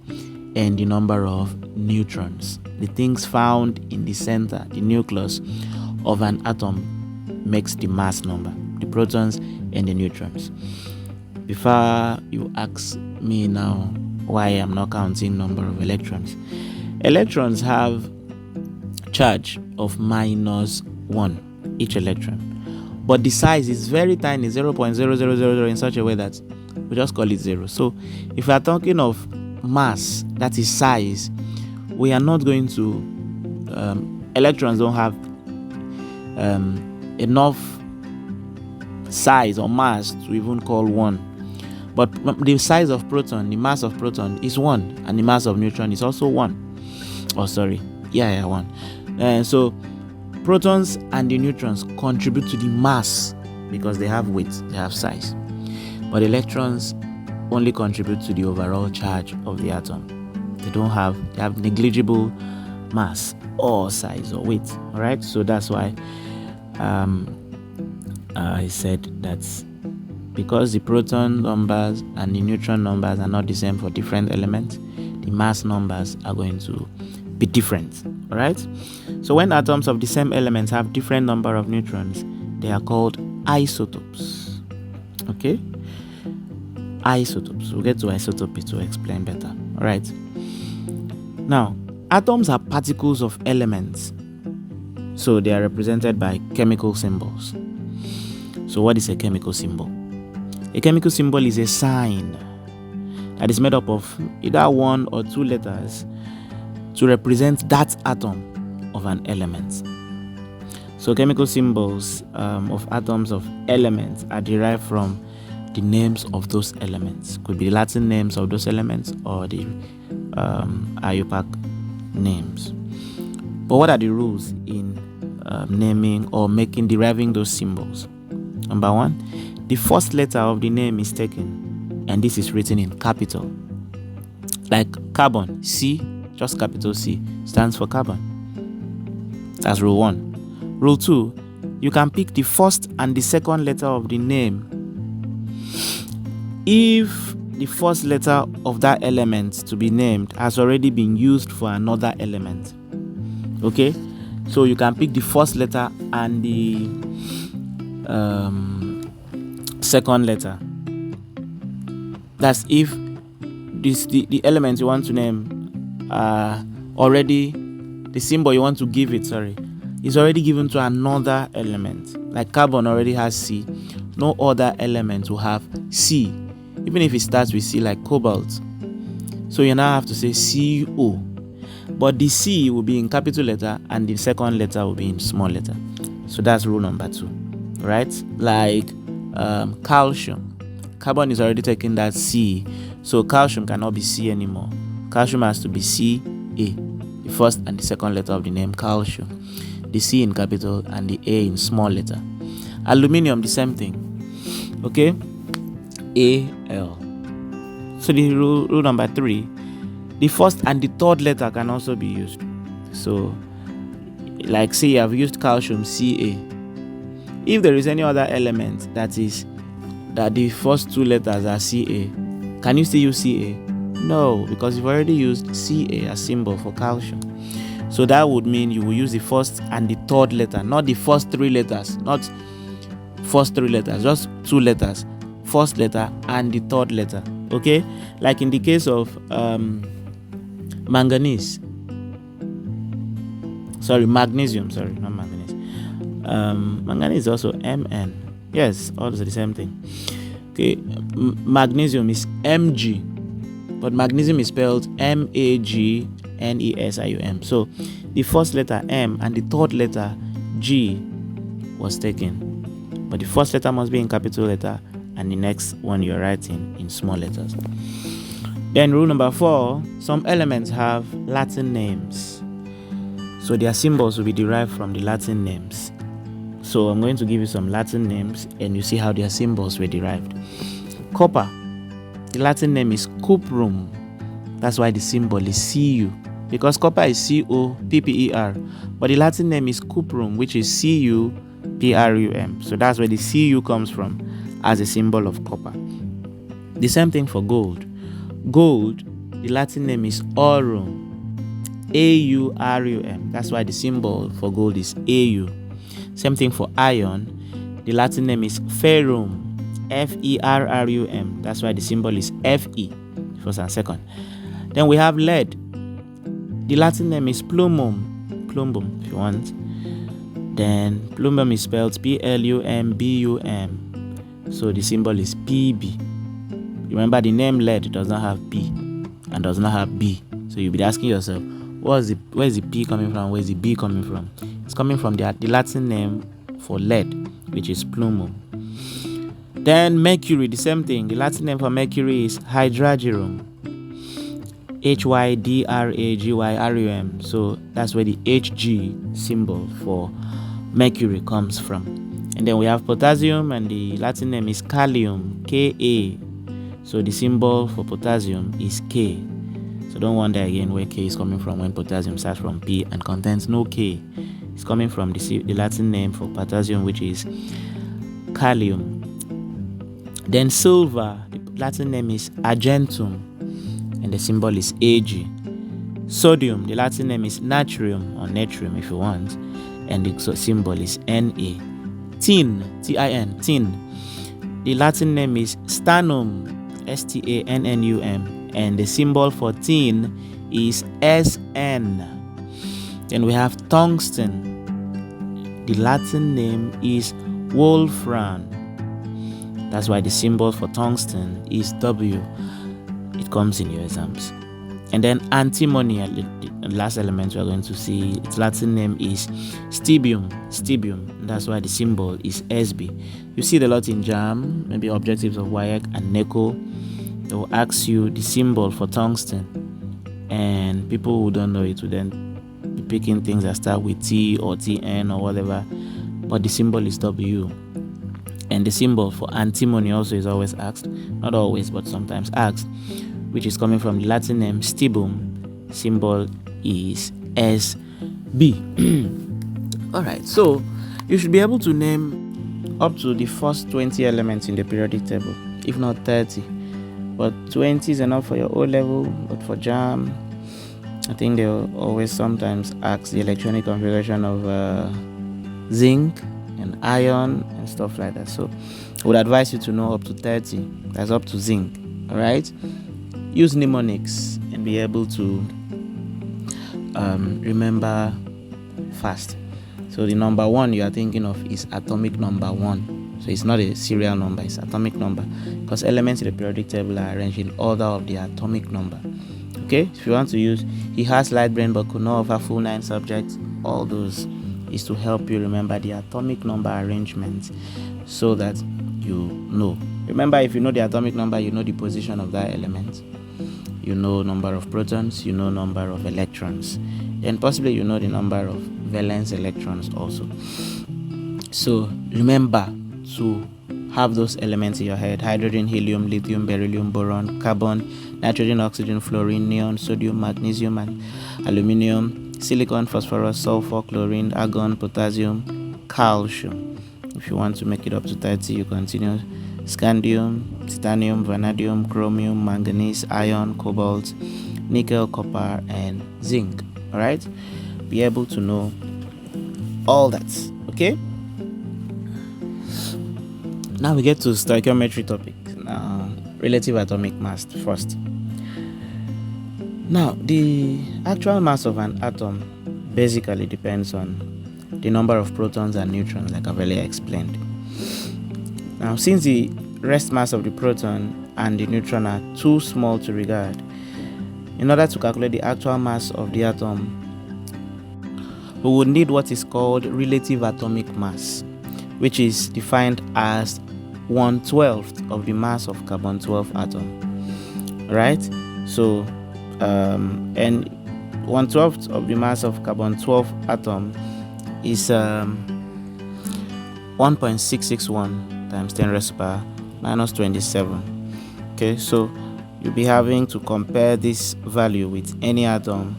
and the number of neutrons. The things found in the center, the nucleus of an atom, makes the mass number, the protons and the neutrons. Before you ask me now why I'm not counting number of electrons. Electrons have charge of -1, each electron. But the size is very tiny, 0.0000, in such a way that we just call it 0. So if we are talking of mass, that is size, we are not going to, electrons don't have enough size or mass to even call 1. But the size of proton, the mass of proton is 1, and the mass of neutron is also 1. 1. So protons and the neutrons contribute to the mass because they have weight, they have size. But electrons only contribute to the overall charge of the atom. They have negligible mass or size or weight. All right, so that's why I said that's because the proton numbers and the neutron numbers are not the same for different elements, the mass numbers are going to be different. All right, so when atoms of the same elements have different number of neutrons, they are called isotopes. Okay, isotopes. We'll get to isotopy to explain better. All right, now atoms are particles of elements, so they are represented by chemical symbols. So what is a chemical symbol? A chemical symbol is a sign that is made up of either 1 or 2 letters to represent that atom of an element. So chemical symbols of atoms of elements are derived from the names of those elements. Could be the Latin names of those elements or the IUPAC names. But what are the rules in naming or deriving those symbols? Number 1, the first letter of the name is taken, and this is written in capital. Like carbon, C, just capital C, stands for carbon. That's rule 1. Rule 2, you can pick the first and the second letter of the name if the first letter of that element to be named has already been used for another element. Okay, so you can pick the first letter and the second letter. That's if the element you want to name already, the symbol you want to give it, is already given to another element. Like carbon already has C. No other element will have C, even if it starts with C, like cobalt. So you now have to say CO. But the C will be in capital letter and the second letter will be in small letter. So that's rule number 2, right? Like calcium. Carbon is already taking that C, so calcium cannot be C anymore. Calcium has to be Ca, the first and the second letter of the name calcium. The C in capital and the A in small letter. Aluminium, the same thing. Okay, Al. So the rule number 3, the first and the third letter can also be used. So, like say you have used calcium, Ca. If there is any other element that the first 2 letters are Ca, can you still use Ca? No, because you've already used Ca as symbol for calcium. So that would mean you will use the first and the third letter, not the first 3 letters, just 2 letters, first letter and the third letter. Okay, like in the case of magnesium, not manganese. Manganese is also Mn. Yes, all is the same thing. Okay, magnesium is Mg, but magnesium is spelled Magnesium. So the first letter M and the third letter G was taken, but the first letter must be in capital letter and the next one you're writing in small letters. Then rule number 4, some elements have Latin names. So their symbols will be derived from the Latin names. So I'm going to give you some Latin names and you see how their symbols were derived. Copper, the Latin name is cuprum. That's why the symbol is Cu. Because copper is C-O-P-P-E-R. But the Latin name is cuprum, which is C-U-P-R-U-M. So that's where the Cu comes from as a symbol of copper. The same thing for gold. Gold, the Latin name is aurum. A-U-R-U-M. That's why the symbol for gold is AU. Same thing for iron. The Latin name is ferrum. F-E-R-R-U-M. That's why the symbol is Fe, first and second. Then we have lead. The Latin name is plumbum. Plumbum, if you want. Then plumbum is spelled P-L-U-M-B-U-M. So the symbol is Pb. Remember, the name lead does not have P and does not have B. So you'll be asking yourself, where's the P coming from? Where's the B coming from? It's coming from the Latin name for lead, which is plumum. Then mercury, the same thing. The Latin name for mercury is hydrargyrum. H-Y-D-R-A-G-Y-R-U-M. So that's where the Hg symbol for mercury comes from. And then we have potassium, and the Latin name is kalium, Ka. So the symbol for potassium is K. So don't wonder again where K is coming from when potassium starts from P and contains no K. It's coming from the Latin name for potassium, which is kalium. Then silver, the Latin name is argentum, and the symbol is Ag. Sodium, the Latin name is natrium, or natrium if you want, and the symbol is Na. Tin, Tin, tin. The Latin name is stannum, S-T-A-N-N-U-M, and the symbol for tin is Sn. Then we have tungsten. The Latin name is wolfram. That's why the symbol for tungsten is W. It comes in your exams. And then antimony, the last element we are going to see, its Latin name is stibium. That's why the symbol is SB. You see it a lot in JAMB, maybe objectives of waec and NECO. They will ask you the symbol for tungsten, and people who don't know it will then be picking things that start with T or TN or whatever, but the symbol is W. And the symbol for antimony also is always asked, not always but sometimes asked, which is coming from the Latin name stibum. Symbol is SB. Alright, so you should be able to name up to the first 20 elements in the periodic table, if not 30. But 20 is enough for your O level, but for JAM, I think they'll always sometimes ask the electronic configuration of zinc and iron and stuff like that. So I would advise you to know up to 30. That's up to zinc. Alright? Use mnemonics and be able to remember fast. So the number 1 you are thinking of is atomic number 1. So it's not a serial number, it's atomic number, because elements in the periodic table are arranged in order of the atomic number. Okay, if you want to use he has light brain but could not offer full 9 subjects, all those is to help you remember the atomic number arrangement so that you know. Remember, if you know the atomic number, you know the position of that element, you know number of protons, you know number of electrons, and possibly you know the number of valence electrons also. So remember to have those elements in your head: hydrogen, helium, lithium, beryllium, boron, carbon, nitrogen, oxygen, fluorine, neon, sodium, magnesium, and aluminium, silicon, phosphorus, sulfur, chlorine, argon, potassium, calcium. If you want to make it up to 30, you continue: scandium, titanium, vanadium, chromium, manganese, iron, cobalt, nickel, copper, and zinc. All right, be able to know all that. Okay, now we get to stoichiometry topic. Now, relative atomic mass first. Now, the actual mass of an atom basically depends on the number of protons and neutrons, like I've earlier explained. Now, since the rest mass of the proton and the neutron are too small to regard, in order to calculate the actual mass of the atom, we would need what is called relative atomic mass, which is defined as 1/12 of the mass of carbon 12 atom, right? So and 1/12 of the mass of carbon 12 atom is 1.661 times 10 raised to the power minus 27. Okay, so you'll be having to compare this value with any atom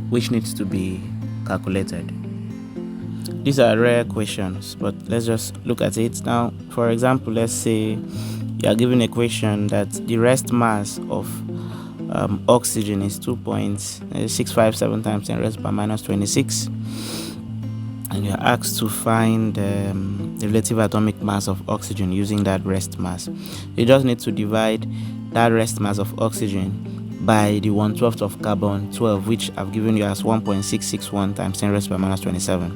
which needs to be calculated. These are rare questions, but let's just look at it now. For example, let's say you are given a question that the rest mass of oxygen is 2.657 times 10 raised to the power minus 26, and you are asked to find the relative atomic mass of oxygen using that rest mass. You just need to divide that rest mass of oxygen by the 1/12 of carbon 12, which I've given you as 1.661 times 10 raised to the power minus 27.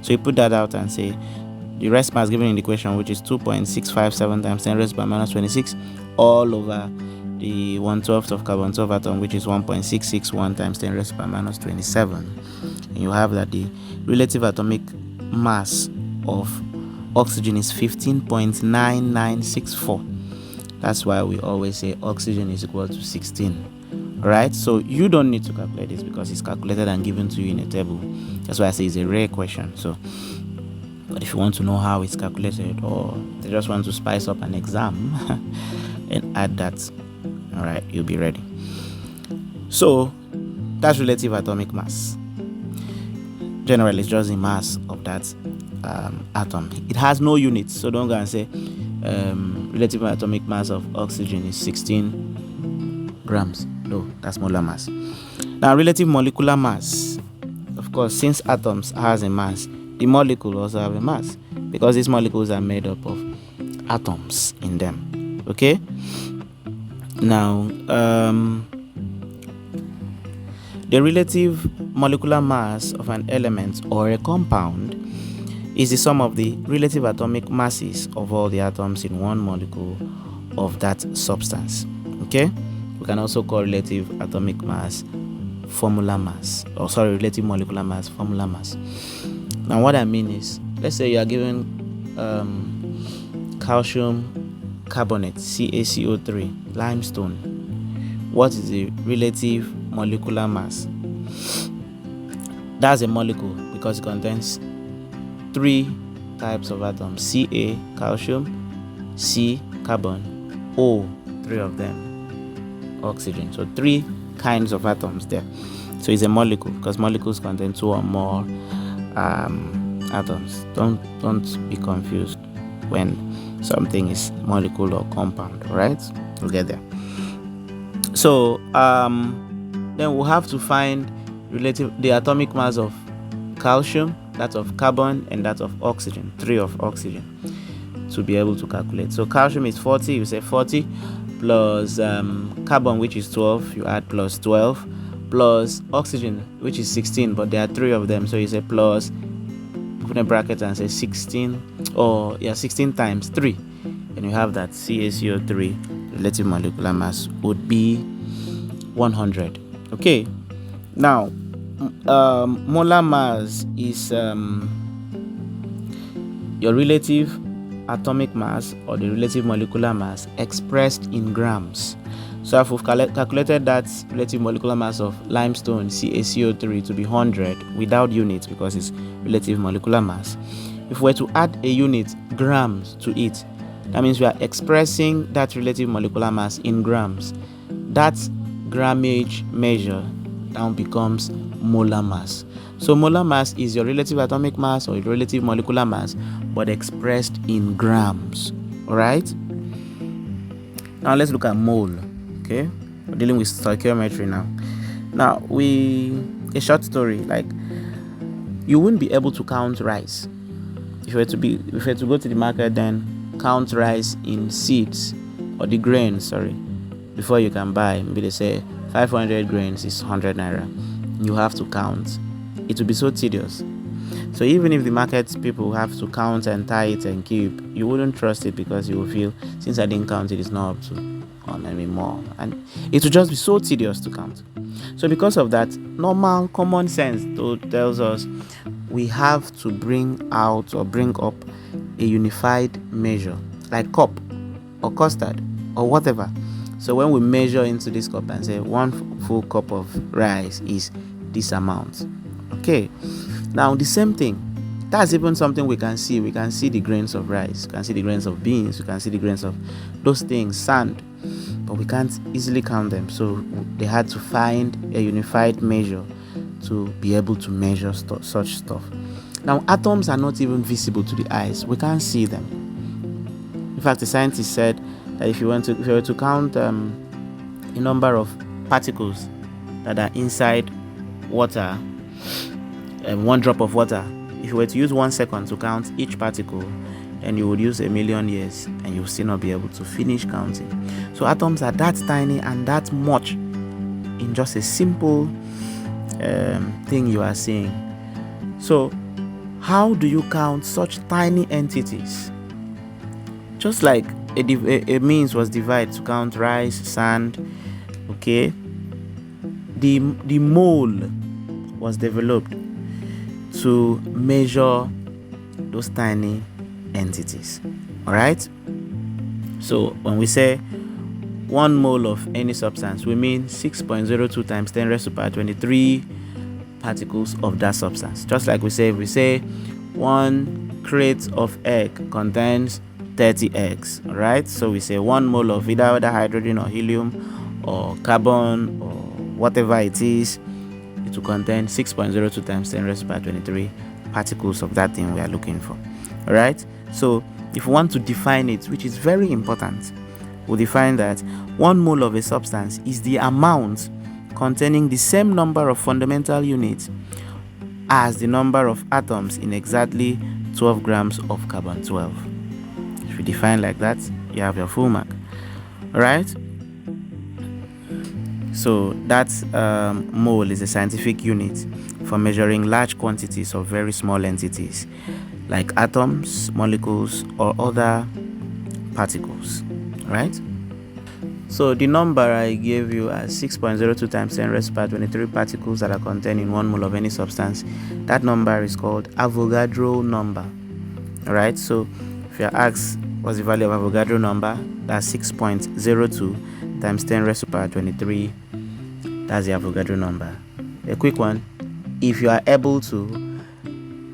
So you put that out and say the rest mass given in the equation, which is 2.657 times 10 raised to the power minus 26, all over the 1/12 of carbon 12 atom, which is 1.661 times 10 raised to the power minus 27. And you have that the relative atomic mass of oxygen is 15.9964. That's why we always say oxygen is equal to 16. Alright, so you don't need to calculate this because it's calculated and given to you in a table. That's why I say it's a rare question. So, but if you want to know how it's calculated, or they just want to spice up an exam and add that, alright, you'll be ready. So that's relative atomic mass. Generally, it's just the mass of that atom. It has no units, so don't go and say relative atomic mass of oxygen is 16 grams. No, that's molar mass. Now, relative molecular mass. Of course, since atoms has a mass, the molecule also have a mass because these molecules are made up of atoms in them. Okay. Now, the relative molecular mass of an element or a compound is the sum of the relative atomic masses of all the atoms in one molecule of that substance. Okay. We can also call relative atomic mass formula mass, relative molecular mass formula mass. Now what I mean is, let's say you are given calcium carbonate, CaCO3, limestone. What is the relative molecular mass? That's a molecule because it contains 3 types of atoms: Ca, calcium; C, carbon; O, 3 of them, oxygen. So 3 kinds of atoms there. So it's a molecule because molecules contain 2 or more atoms. Don't be confused when something is molecule or compound. All right, we'll get there. So then we'll have to find the atomic mass of calcium, that of carbon, and that of oxygen, 3 of oxygen, to be able to calculate. So calcium is 40. You say 40 plus carbon, which is 12, you add plus 12, plus oxygen, which is 16, but there are 3 of them, so you say plus, put a bracket and say 16, 16 times 3, and you have that CaCO3 relative molecular mass would be 100. Okay, now molar mass is your relative atomic mass or the relative molecular mass expressed in grams. So if we've calculated that relative molecular mass of limestone, CaCO3, to be 100 without units because it's relative molecular mass, if we were to add a unit, grams, to it, that means we are expressing that relative molecular mass in grams. That grammage measure now becomes molar mass. So molar mass is your relative atomic mass or your relative molecular mass, but expressed in grams. All right. Now let's look at mole. Okay, we're dealing with stoichiometry now. Now a short story, like, you wouldn't be able to count rice if you were to go to the market, then count rice in seeds or the grains, before you can buy. Maybe they say 500 grains is 100 naira. You have to count. It will be so tedious. So even if the market people have to count and tie it and keep, you wouldn't trust it because you will feel, since I didn't count it, it's not up to, or maybe more, and it will just be so tedious to count. So because of that, normal common sense tells us we have to bring up a unified measure like cup or custard or whatever. So when we measure into this cup and say 1 full cup of rice is this amount. Okay, now the same thing, that's even something we can see. We can see the grains of rice, we can see the grains of beans, we can see the grains of those things, sand, but we can't easily count them. So they had to find a unified measure to be able to measure such stuff. Now atoms are not even visible to the eyes. We can't see them. In fact, the scientist said that if you were to count the number of particles that are inside water, 1 drop of water, if you were to use 1 second to count each particle, then you would use 1,000,000 years and you'll still not be able to finish counting. So atoms are that tiny and that much in just a simple thing you are seeing. So how do you count such tiny entities? Just like a means was divided to count rice, sand, okay, the mole was developed to measure those tiny entities. All right, so when we say 1 mole of any substance, we mean 6.02 times 10 raised to power 23 particles of that substance. Just like we say 1 crate of egg contains 30 eggs. All right, so we say 1 mole of either hydrogen or helium or carbon or whatever it is, it will contain 6.02 times 10 raised to power 23 particles of that thing we are looking for. All right, so if we want to define it, which is very important, we'll define that 1 mole of a substance is the amount containing the same number of fundamental units as the number of atoms in exactly 12 grams of carbon 12. If you define like that, you have your full mark. All right, so that mole is a scientific unit for measuring large quantities of very small entities like atoms, molecules, or other particles. Right? So the number I gave you as 6.02 times 10 raised to power 23 particles that are contained in 1 mole of any substance, that number is called Avogadro number. All right, so if you're asked what's the value of Avogadro number, that's 6.02 times 10 raised to power 23. That's the Avogadro number. A quick one, if you are able to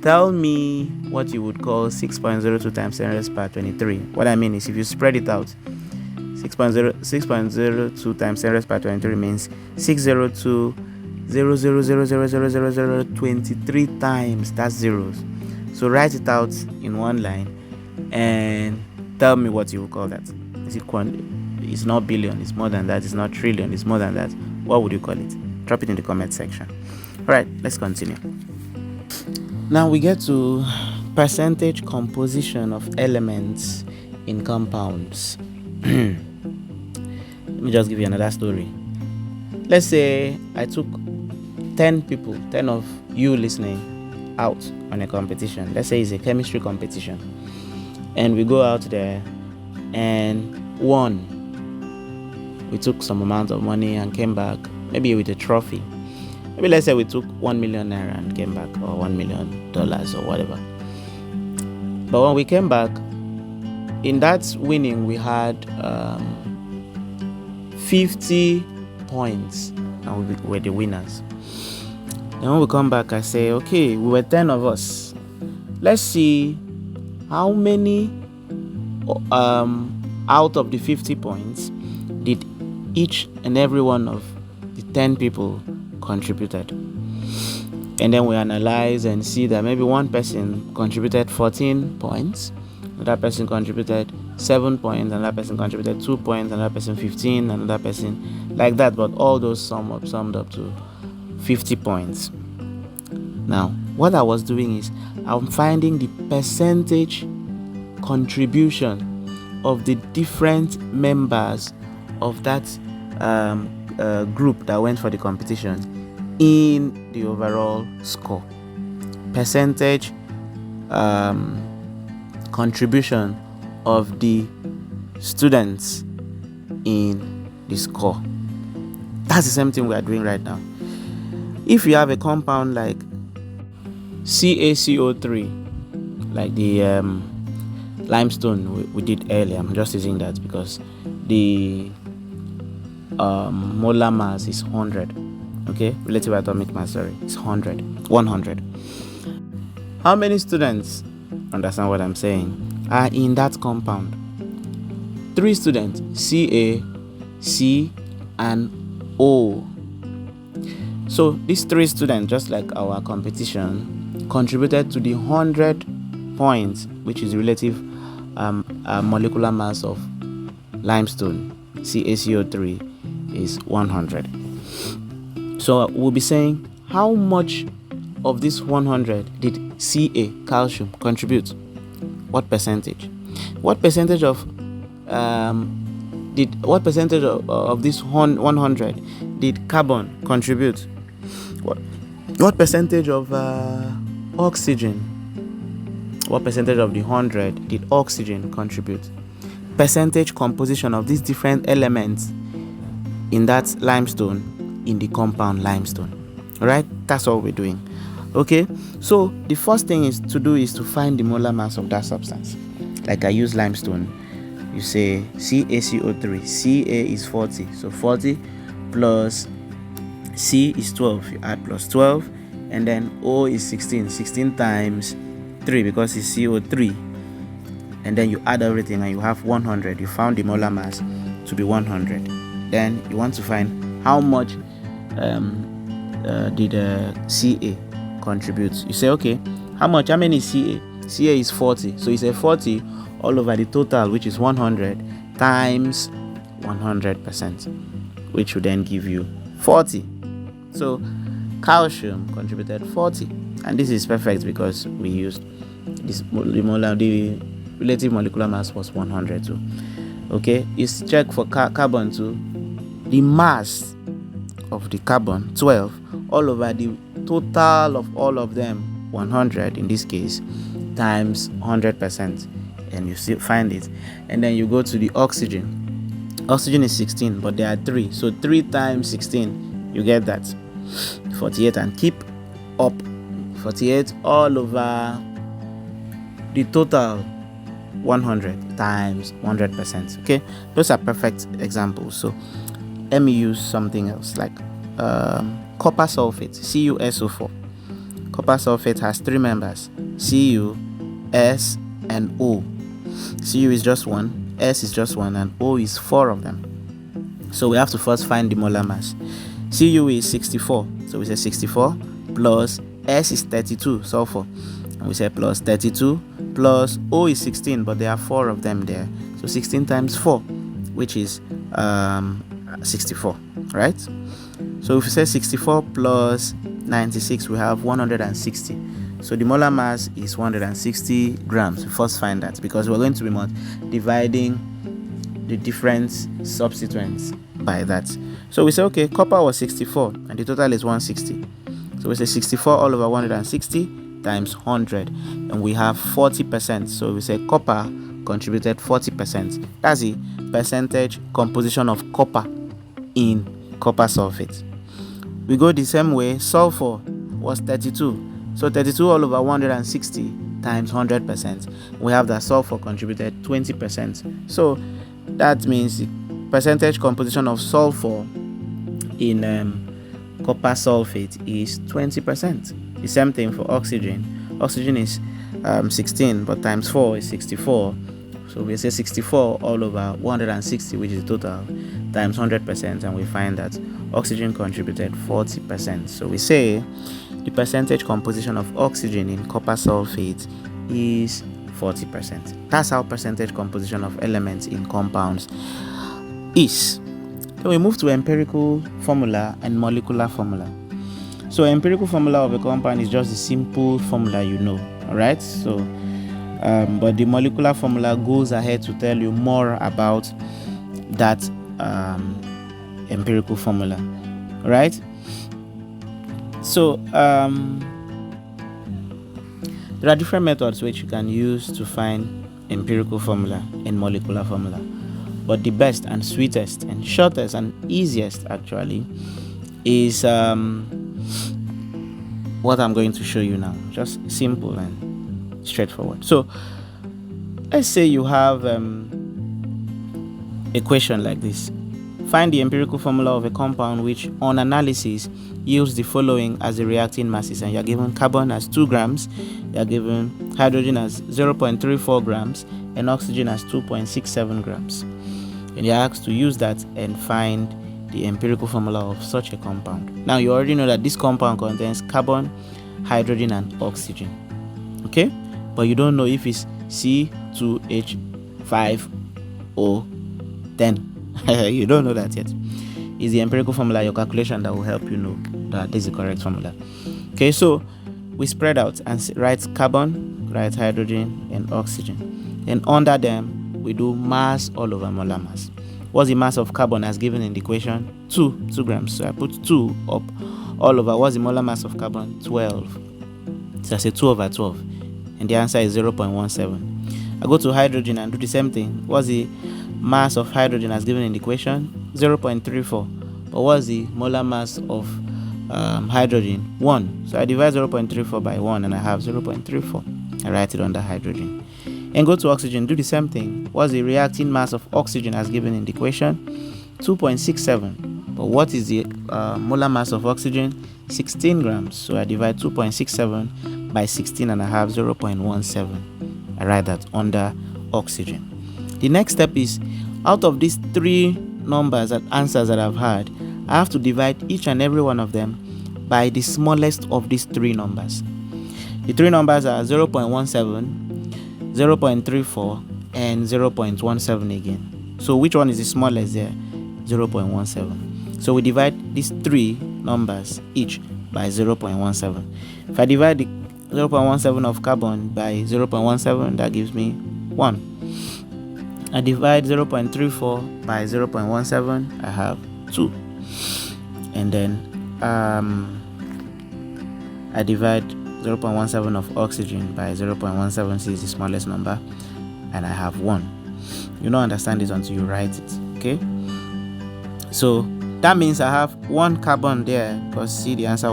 tell me what you would call 6.02 times 10 raised to power 23. What I mean is, if you spread it out, 6.02 times 10 raised to power 23 means 602,000,000,000,000,023 times. That's zeros. So write it out in 1 line and tell me what you will call that. Is it it's not billion, it's more than that. It's not trillion, it's more than that. What would you call it? Drop it in the comment section. All right, let's continue. Now we get to percentage composition of elements in compounds. Let me just give you another story. Let's say I took 10 people, 10 of you listening, out on a competition. Let's say it's a chemistry competition, and we go out there and won. We took some amount of money and came back, maybe with a trophy. Maybe let's say we took 1 million naira and came back, or $1 million or whatever. But when we came back, in that winning we had 50 points, and we were the winners. And when we come back, I say, okay, we were 10 of us. Let's see how many out of the 50 points did each and every one of the 10 people contributed. And then we analyze and see that maybe one person contributed 14 points, another person contributed 7 points, another person contributed 2 points, another person 15, another person like that, but all those summed up to 50 points. Now, what I was doing is I'm finding the percentage contribution of the different members of that group that went for the competition in the overall score. Percentage contribution of the students in the score. That's the same thing we are doing right now. If you have a compound like CaCO3, like the limestone we did earlier. I'm just using that because the molar mass is 100. Okay, relative atomic mass, sorry, is 100. How many students, understand what I'm saying, are in that compound? 3 students, Ca, C, and O. So these 3 students, just like our competition, contributed to the 100 points, which is relative molecular mass of limestone. CaCO3 is 100. So we'll be saying how much of this 100 did Ca, calcium, contribute? What percentage? What percentage of this 100 did carbon contribute? What percentage of oxygen? What percentage of the 100 did oxygen contribute? Percentage composition of these different elements in that limestone, in the compound limestone. All right, that's all we're doing. Okay, so the first thing is to find the molar mass of that substance. Like I use limestone, you say CaCO3, Ca is 40, so 40 plus C is 12, you add plus 12, and then O is 16 times 3 because it's CO3, and then you add everything and you have 100. You found the molar mass to be 100. Then you want to find how much did Ca contribute. You say, okay, how many is Ca? Ca is 40, so you say 40 all over the total, which is 100, times 100%, which will then give you 40. So calcium contributed 40, and this is perfect because we used this the relative molecular mass was 100 too. Okay, is check for carbon too. The mass of the carbon 12 all over the total of all of them, 100 in this case, times 100%, and you still find it. And then you go to the oxygen. Oxygen is 16, but there are 3, so 3 times 16, you get that 48, and keep up 48 all over the total 100 times 100%. Okay, those are perfect examples. So let me use something else like copper sulfate, CuSO4. Copper sulfate has 3 members, Cu, S, and O. Cu is just 1, S is just 1, and O is 4 of them. So we have to first find the molar mass. Cu is 64, so we say 64 plus S is 32, sulfur, and we say plus 32 plus O is 16, but there are 4 of them there, so 16 times 4, which is 64, right? So if we say 64 plus 96, we have 160. So the molar mass is 160 grams. We first find that because we're going to be dividing the different substituents by that. So we say, okay, copper was 64 and the total is 160. So we say 64 all over 160 times 100, and we have 40%. So we say copper contributed 40%. That's the percentage composition of copper in copper sulfate. We go the same way. Sulfur was 32. So 32 all over 160 times 100%. We have that sulfur contributed 20%. So that means the percentage composition of sulfur in copper sulfate is 20%. The same thing for oxygen. Oxygen is 16, but times 4 is 64. So we say 64 all over 160, which is the total, times 100%, and we find that oxygen contributed 40%. So we say the percentage composition of oxygen in copper sulfate is 40%. That's how percentage composition of elements in compounds is. Then we move to empirical formula and molecular formula. So empirical formula of a compound is just a simple formula, alright? So but the molecular formula goes ahead to tell you more about that empirical formula, right? So there are different methods which you can use to find empirical formula and molecular formula, but the best and sweetest and shortest and easiest actually is what I'm going to show you now. Just simple and straightforward. So let's say you have a question like this. Find the empirical formula of a compound which, on analysis, yields the following as the reacting masses. And you're given carbon as 2 grams, you're given hydrogen as 0.34 grams, and oxygen as 2.67 grams. And you're asked to use that and find the empirical formula of such a compound. Now, you already know that this compound contains carbon, hydrogen, and oxygen. Okay? But you don't know if it's C2H5O10. You don't know that yet. It's the empirical formula, your calculation, that will help you know that this is the correct formula. Okay, so we spread out and write carbon, write hydrogen, and oxygen. And under them, we do mass all over molar mass. What's the mass of carbon as given in the equation? 2 grams. So I put 2 up all over. What's the molar mass of carbon? 12. So I say 2 over 12. And the answer is 0.17. I go to hydrogen and do the same thing. What's the mass of hydrogen as given in the equation? 0.34. But what's the molar mass of hydrogen? 1. So I divide 0.34 by 1 and I have 0.34. I write it under hydrogen. And go to oxygen, do the same thing. What's the reacting mass of oxygen as given in the equation? 2.67. But what is the molar mass of oxygen? 16 grams. So I divide 2.67 by 16 and I have 0.17. I write that under oxygen. The next step is, out of these 3 numbers and answers that I've had, I have to divide each and every one of them by the smallest of these 3 numbers. The 3 numbers are 0.17, 0.34, and 0.17 again. So which one is the smallest there? 0.17. So we divide these 3 numbers each by 0.17. If I divide the 0.17 of carbon by 0.17, that gives me 1. I divide 0.34 by 0.17, I have 2. And then I divide 0.17 of oxygen by 0.17, which is the smallest number, and I have 1. You don't understand this until you write it, okay? So that means I have 1 carbon there, because see, the end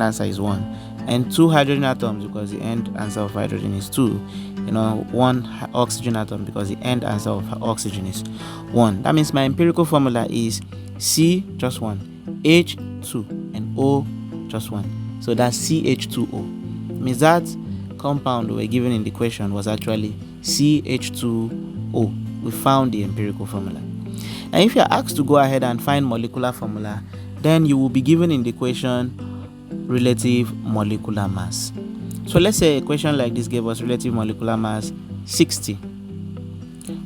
answer is 1, and 2 hydrogen atoms, because the end answer of hydrogen is 2. 1 oxygen atom, because the end answer of oxygen is 1. That means my empirical formula is C just 1, H 2, and O just 1. So that's CH2O. Means that compound we were given in the equation was actually CH2O. We found the empirical formula. And if you are asked to go ahead and find molecular formula, then you will be given in the equation relative molecular mass. So let's say a question like this gave us relative molecular mass 60.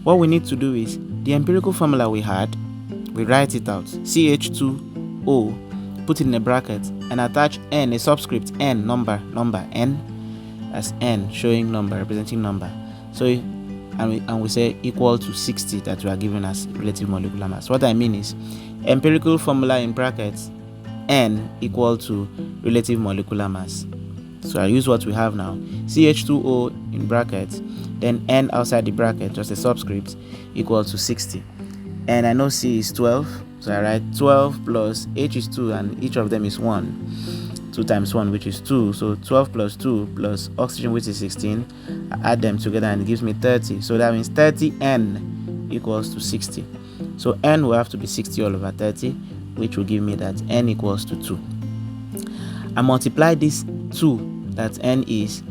What we need to do is, the empirical formula we had, we write it out, CH2O, put it in a bracket, and attach N, a subscript N, number N, as N, showing number, representing number. So and we say equal to 60, that we are given as relative molecular mass. What I mean is, empirical formula in brackets N equal to relative molecular mass. So I use what we have now, CH2O in brackets, then N outside the bracket, just a subscript, equal to 60. And I know C is 12, so I write 12 plus H is 2, and each of them is 1. 2 times 1, which is 2. So 12 plus 2 plus oxygen, which is 16. I add them together and it gives me 30. So that means 30N equals to 60. So N will have to be 60 all over 30, which will give me that N equals to 2. I multiply this 2, that N is,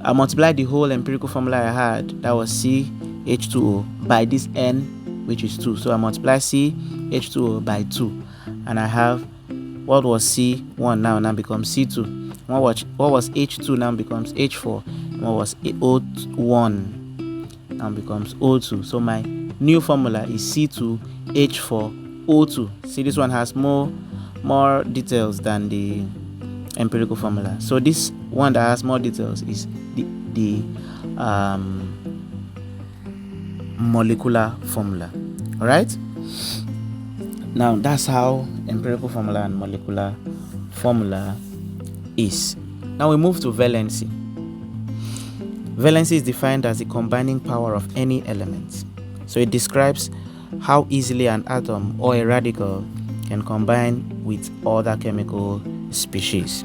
I multiply the whole empirical formula I had, that was CH2O, by this N, which is 2. So I multiply CH2O by 2, and I have, what was C1 now becomes C2. What was H2 now becomes H4. What was O1 now becomes O2. So my new formula is C2H4O2. See, this one has more details than the empirical formula. So this one that has more details is the molecular formula. All right. Now that's how empirical formula and molecular formula is. Now we move to valency. Valency is defined as the combining power of any element. So it describes how easily an atom or a radical can combine with other chemical species.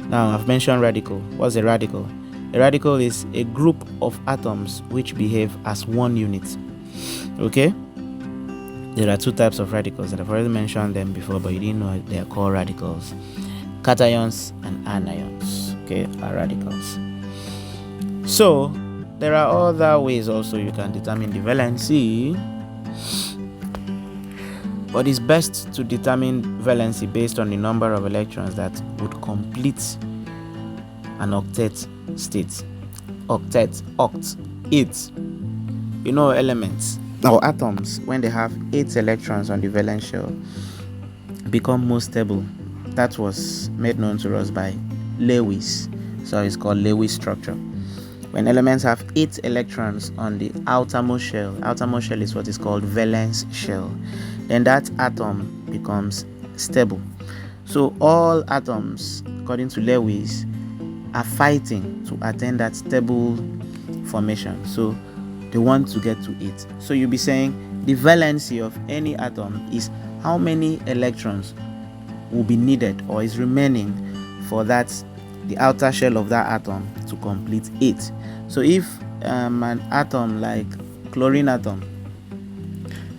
Now I've mentioned radical. What's a radical? A radical is a group of atoms which behave as one unit. Okay? There are two types of radicals, and I've already mentioned them before, but you didn't know they are called radicals. Cations and anions, okay, are radicals. So there are other ways also you can determine the valency, but it's best to determine valency based on the number of electrons that would complete an octet state. Octet, oct, 8. You know, elements or atoms, when they have 8 electrons on the valence shell, become more stable. That was made known to us by Lewis, so it's called Lewis structure. When elements have 8 electrons on the outermost shell is what is called valence shell, then that atom becomes stable. So all atoms, according to Lewis, are fighting to attain that stable formation. So they want to get to 8. So you'll be saying the valency of any atom is how many electrons will be needed or is remaining for that the outer shell of that atom to complete 8. So if an atom like chlorine atom,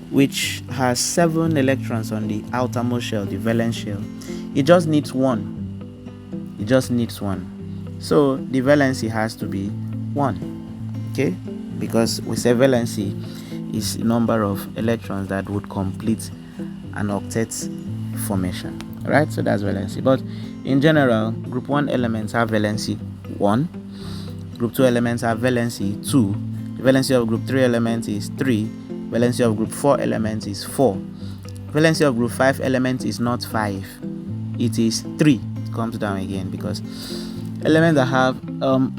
which has 7 electrons on the outermost shell, the valence shell, it just needs 1. It just needs 1. So the valency has to be 1. Okay? Because we say valency is the number of electrons that would complete an octet formation. Right? So that's valency. But in general, group 1 elements have valency 1. Group 2 elements have valency 2. The valency of group 3 elements is 3. Valency of group 4 elements is 4. Valency of group 5 elements is not 5. It is 3. It comes down again because elements that have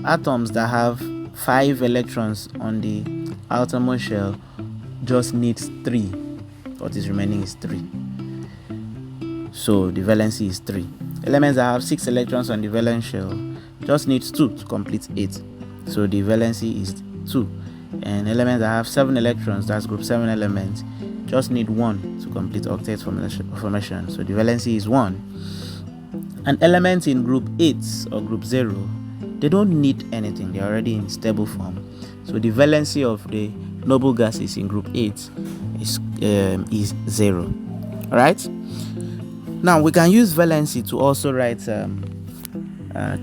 atoms that have 5 electrons on the outermost shell just needs 3. What is remaining is 3. So the valency is 3. Elements that have 6 electrons on the valence shell just needs 2 to complete 8. So the valency is 2. And elements that have 7 electrons, that's group 7 elements, just need 1 to complete octet formation. So the valency is 1. And elements in group 8 or group 0, they don't need anything. They're already in stable form. So the valency of the noble gases in group 8 is 0. Alright? Now we can use valency to also write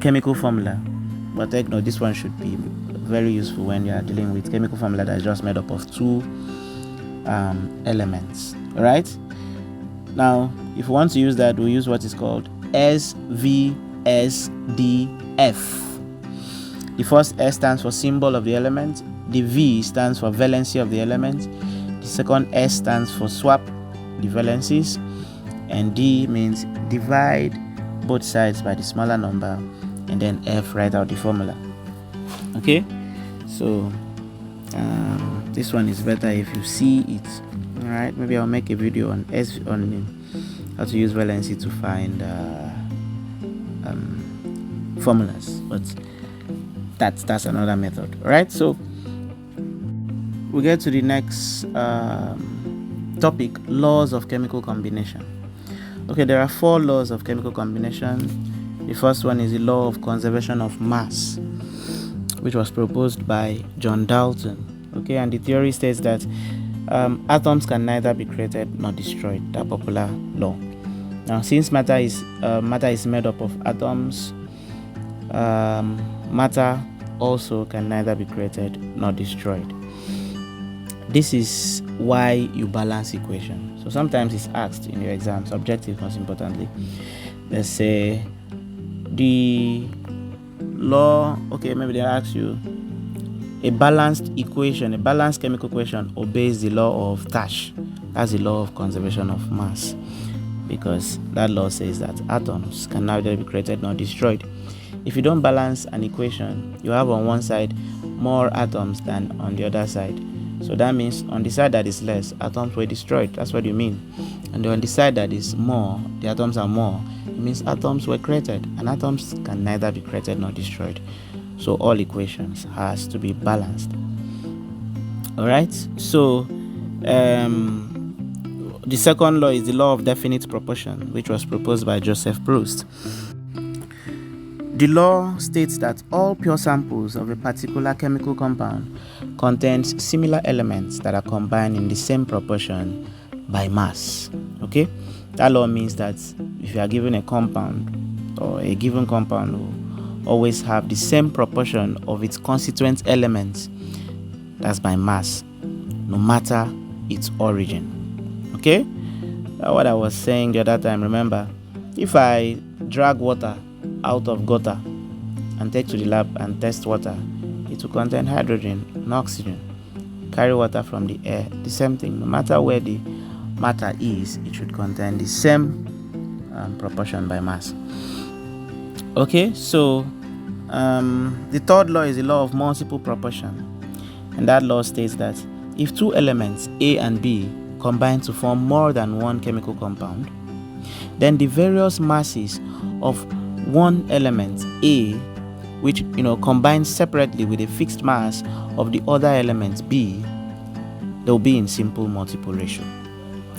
chemical formula, but this one should be very useful when you are dealing with chemical formula that is just made up of 2 elements. Alright? Now if we want to use that, we'll use what is called SVSDF. The first S stands for symbol of the element, the V stands for valency of the element, the second S stands for swap the valencies, and D means divide both sides by the smaller number, and then F, write out the formula. Okay, so this one is better if you see it. All right, maybe I'll make a video on how to use valency to find formulas, but that's another method. All right, so we get to the next topic: laws of chemical combination. Okay, there are 4 laws of chemical combination. The first one is the law of conservation of mass, which was proposed by John Dalton. Okay, and the theory states that atoms can neither be created nor destroyed. That popular law. Now, since matter is made up of atoms, matter also can neither be created nor destroyed. This is why you balance equation. So sometimes it's asked in your exams, objective most importantly. Let's say the law, okay, maybe they ask you a balanced equation, a balanced chemical equation obeys the law of Tash. That's the law of conservation of mass, because that law says that atoms can neither be created nor destroyed. If you don't balance an equation, you have on one side more atoms than on the other side. So that means on the side that is less, atoms were destroyed. That's what you mean. And on the side that is more, the atoms are more. It means atoms were created, and atoms can neither be created nor destroyed. So all equations has to be balanced. All right. So the second law is the law of definite proportion, which was proposed by Joseph Proust. The law states that all pure samples of a particular chemical compound contains similar elements that are combined in the same proportion by mass. Okay? That law means that if you are given a compound, or a given compound will always have the same proportion of its constituent elements, that's by mass, no matter its origin. Okay? That's what I was saying the other time. Remember, if I drag water out of gutter and take to the lab and test water, it will contain hydrogen and oxygen. Carry water from the air, the same thing. No matter where the matter is, it should contain the same proportion by mass. Okay, so the third law is the law of multiple proportion, and that law states that if two elements A and B combine to form more than one chemical compound, then the various masses of one element A, which combines separately with a fixed mass of the other element B, they'll be in simple multiple ratio.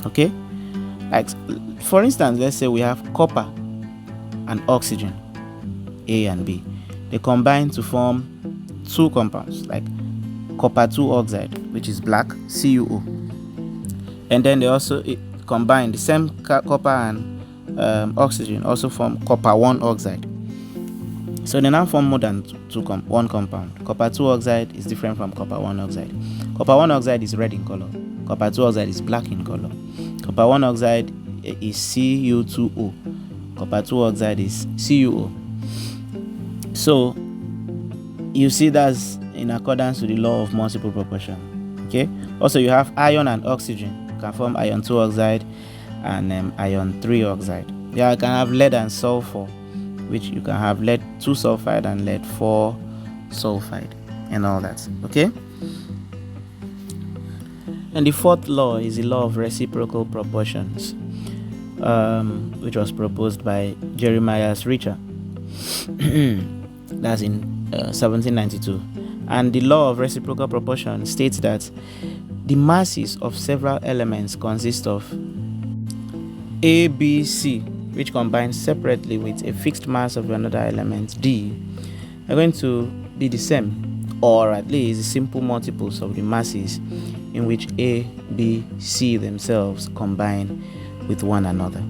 Okay, like for instance, let's say we have copper and oxygen, A and B. They combine to form two compounds, like copper 2 oxide, which is black, CuO, and then they also combine the same copper and oxygen, also form copper 1 oxide. So they now form more than one compound. Copper 2 oxide is different from copper 1 oxide. Copper 1 oxide is red in color. Copper 2 oxide is black in color. Copper 1 oxide is Cu2O. Copper 2 oxide is CuO. So you see that's in accordance with the law of multiple proportion. Okay. Also, you have iron and oxygen. You can form iron 2 oxide and iron 3 oxide. Yeah, you can have lead and sulfur, which you can have lead 2 sulfide and lead 4 sulfide and all that. Okay. And the fourth law is the law of reciprocal proportions, which was proposed by Jeremiah Richer. That's in 1792. And the law of reciprocal proportion states that the masses of several elements consist of A, B, C, which combines separately with a fixed mass of another element, D, are going to be the same, or at least the simple multiples of the masses in which A, B, C themselves combine with one another.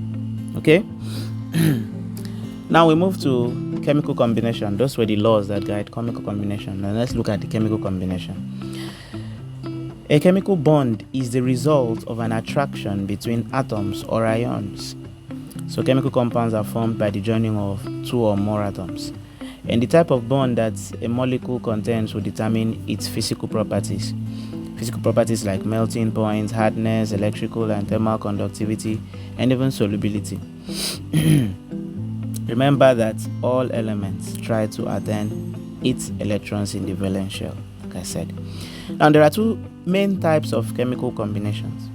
Okay? Now we move to chemical combination. Those were the laws that guide chemical combination. Now let's look at the chemical combination. A chemical bond is the result of an attraction between atoms or ions. So chemical compounds are formed by the joining of two or more atoms. And the type of bond that a molecule contains will determine its physical properties. Physical properties like melting point, hardness, electrical and thermal conductivity, and even solubility. Remember that all elements try to attain its electrons in the valence shell, like I said. Now, there are two main types of chemical combinations: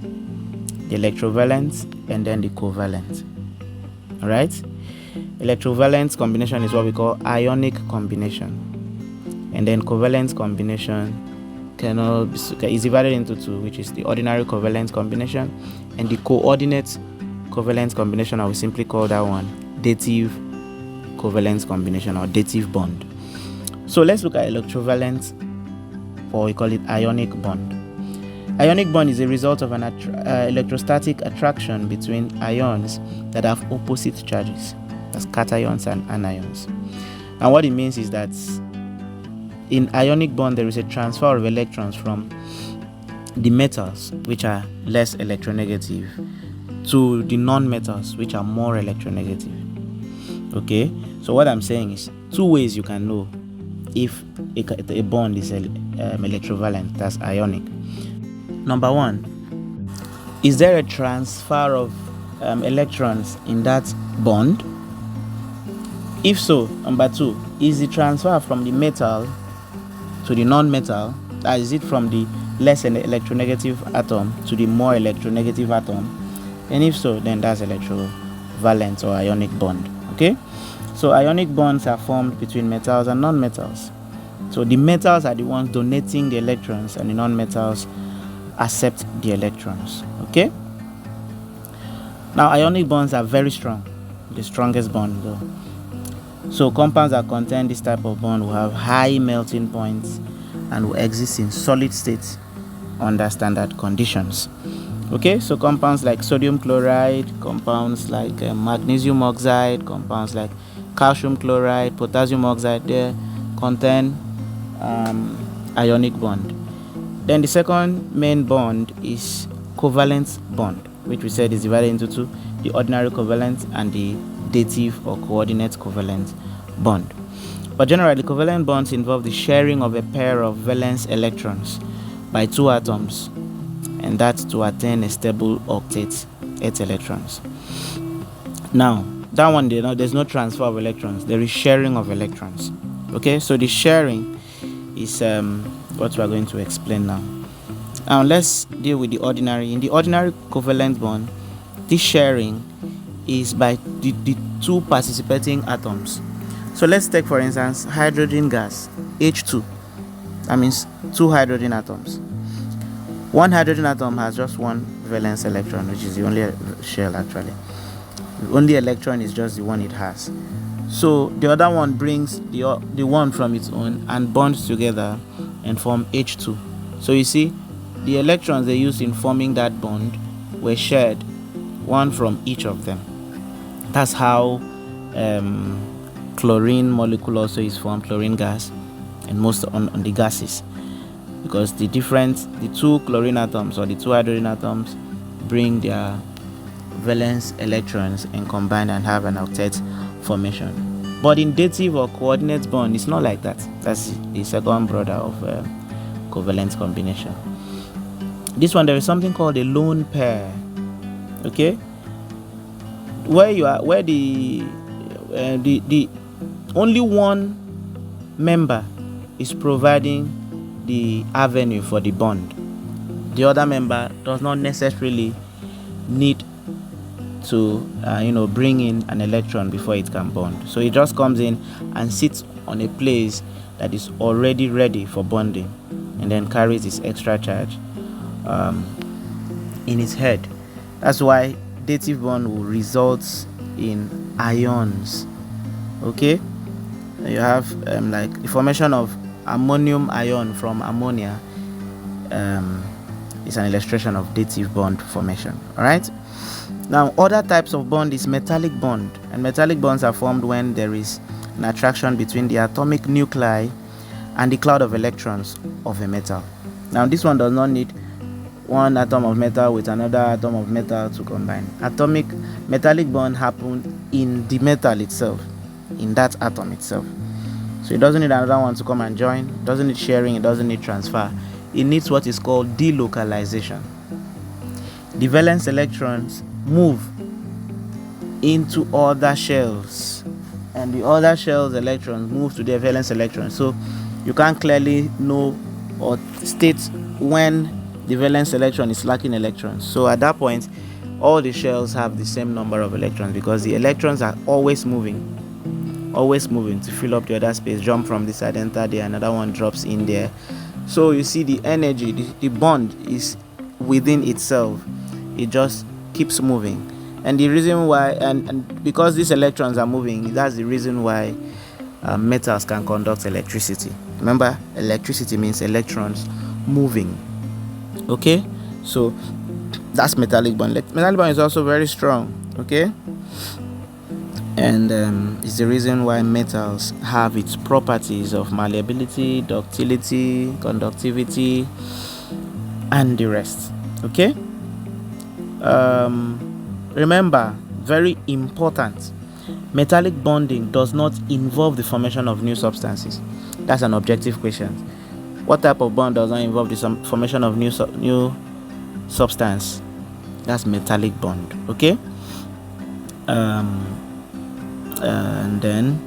the electrovalent and then the covalent. All right? Electrovalent combination is what we call ionic combination, and then covalent combination is divided into two, which is the ordinary covalent combination and the coordinate covalent combination. I will simply call that one dative covalent combination or dative bond. So let's look at electrovalent, or we call it ionic bond. Ionic bond is a result of an electrostatic attraction between ions that have opposite charges. That's cations and anions. And what it means is that in ionic bond there is a transfer of electrons from the metals, which are less electronegative, to the non-metals, which are more electronegative. Okay, so what I'm saying is two ways you can know if a bond is electrovalent, that's ionic. Number one, is there a transfer of electrons in that bond? If so, number two, is the transfer from the metal to the non-metal, that is it from the less electronegative atom to the more electronegative atom? And if so, then that's electrovalent or ionic bond. Okay, so ionic bonds are formed between metals and non-metals. So the metals are the ones donating the electrons, and the non-metals accept the electrons. Okay, now ionic bonds are very strong, the strongest bond though. So compounds that contain this type of bond will have high melting points and will exist in solid states under standard conditions. Okay, so compounds like sodium chloride, compounds like magnesium oxide, compounds like calcium chloride, potassium oxide, they contain ionic bond. Then the second main bond is covalent bond, which we said is divided into two: the ordinary covalent and the dative or coordinate covalent bond. But generally, covalent bonds involve the sharing of a pair of valence electrons by two atoms, and that's to attain a stable octet, 8 electrons. Now, that one, there's no transfer of electrons, there is sharing of electrons. Okay, so the sharing is what we are going to explain now. Now, let's deal with the ordinary. In the ordinary covalent bond, this sharing is by the two participating atoms. So let's take, for instance, hydrogen gas, H2. That means two hydrogen atoms. One hydrogen atom has just one valence electron, which is the only shell actually. The only electron is just the one it has. So the other one brings the one from its own and bonds together and form H2. So you see, the electrons they used in forming that bond were shared, one from each of them. That's how chlorine molecule also is formed, chlorine gas, and most on the gases, because the two chlorine atoms or the two hydrogen atoms bring their valence electrons and combine and have an octet formation. But in dative or coordinate bond, it's not like that. That's the second brother of covalent combination. This one, there is something called a lone pair. Okay, where the only one member is providing the avenue for the bond. The other member does not necessarily need to bring in an electron before it can bond. So it just comes in and sits on a place that is already ready for bonding, and then carries its extra charge in its head. That's why dative bond will result in ions. Okay, you have like the formation of ammonium ion from ammonia is an illustration of dative bond formation. All right. Now, other types of bond is metallic bond, and metallic bonds are formed when there is an attraction between the atomic nuclei and the cloud of electrons of a metal. Now, this one does not need one atom of metal with another atom of metal to combine. Metallic bond happen in the metal itself, in that atom itself. So it doesn't need another one to come and join. It doesn't need sharing. It doesn't need transfer. It needs what is called delocalization. The valence electrons move into other shells, and the other shells electrons move to their valence electrons. So you can't clearly know or state when the valence electron is lacking electrons. So at that point, all the shells have the same number of electrons, because the electrons are always moving to fill up the other space, jump from this side, enter there, another one drops in there. So you see, the energy, the bond is within itself. It just keeps moving. And the reason why, and because these electrons are moving, that's the reason why metals can conduct electricity. Remember, electricity means electrons moving. Okay, so that's metallic bond. Metallic bond is also very strong. Okay, and it's the reason why metals have its properties of malleability, ductility, conductivity, and the rest. Okay. Remember, very important, metallic bonding does not involve the formation of new substances. That's an objective question. What type of bond does not involve the formation of new substance? That's metallic bond. Okay. And then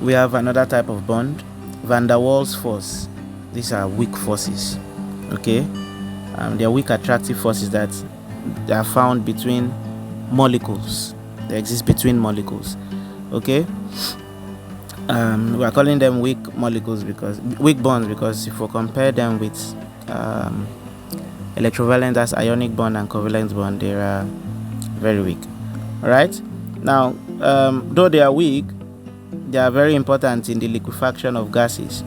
we have another type of bond, van der Waals force. These are weak forces. Okay. They are weak attractive forces that they are found between molecules. They exist between molecules. Okay. We are calling them weak bonds because if we compare them with electrovalent, that's ionic bond, and covalent bond, they are very weak. All right. Now, though they are weak, they are very important in the liquefaction of gases,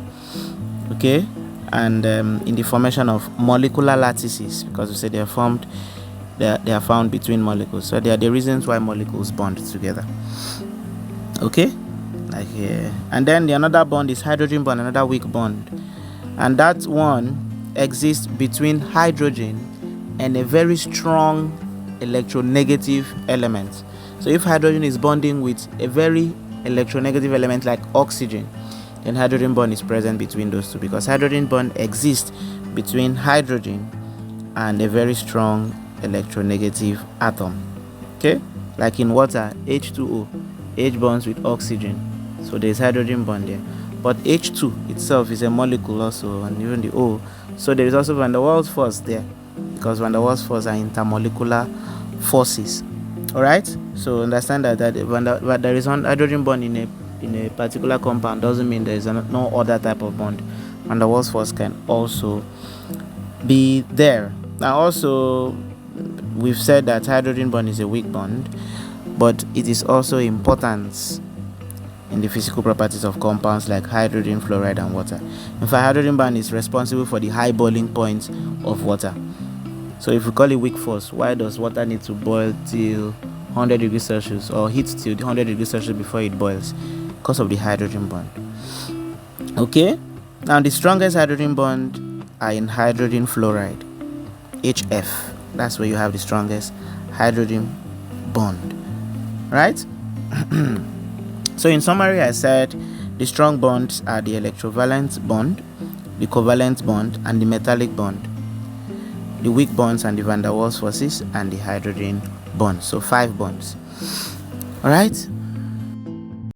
okay, and in the formation of molecular lattices, because we say they are formed, they are found between molecules. So they are the reasons why molecules bond together, okay, like here. And then the another bond is hydrogen bond, another weak bond, and that one exists between hydrogen and a very strong electronegative element. So if hydrogen is bonding with a very electronegative element like oxygen, then hydrogen bond is present between those two, because hydrogen bond exists between hydrogen and a very strong electronegative atom, okay, like in water, H2O, H bonds with oxygen, so there's hydrogen bond there. But H2 itself is a molecule also, and even the O, so there is also van der Waals force there, because van der Waals force are intermolecular forces. All right, so understand that there is one hydrogen bond in a particular compound doesn't mean there is no other type of bond. Van der Waals force can also be there. Now also, we've said that hydrogen bond is a weak bond, but it is also important in the physical properties of compounds like hydrogen, fluoride, and water. In fact, hydrogen bond is responsible for the high boiling point of water. So if we call it weak force, why does water need to boil till 100 degrees Celsius or heat till 100 degrees Celsius before it boils? Because of the hydrogen bond. Okay, now the strongest hydrogen bond are in hydrogen fluoride, HF. That's where you have the strongest hydrogen bond, right? So in summary, I said the strong bonds are the electrovalent bond, the covalent bond, and the metallic bond. The weak bonds and the van der Waals forces and the hydrogen bond. So 5 bonds. All right.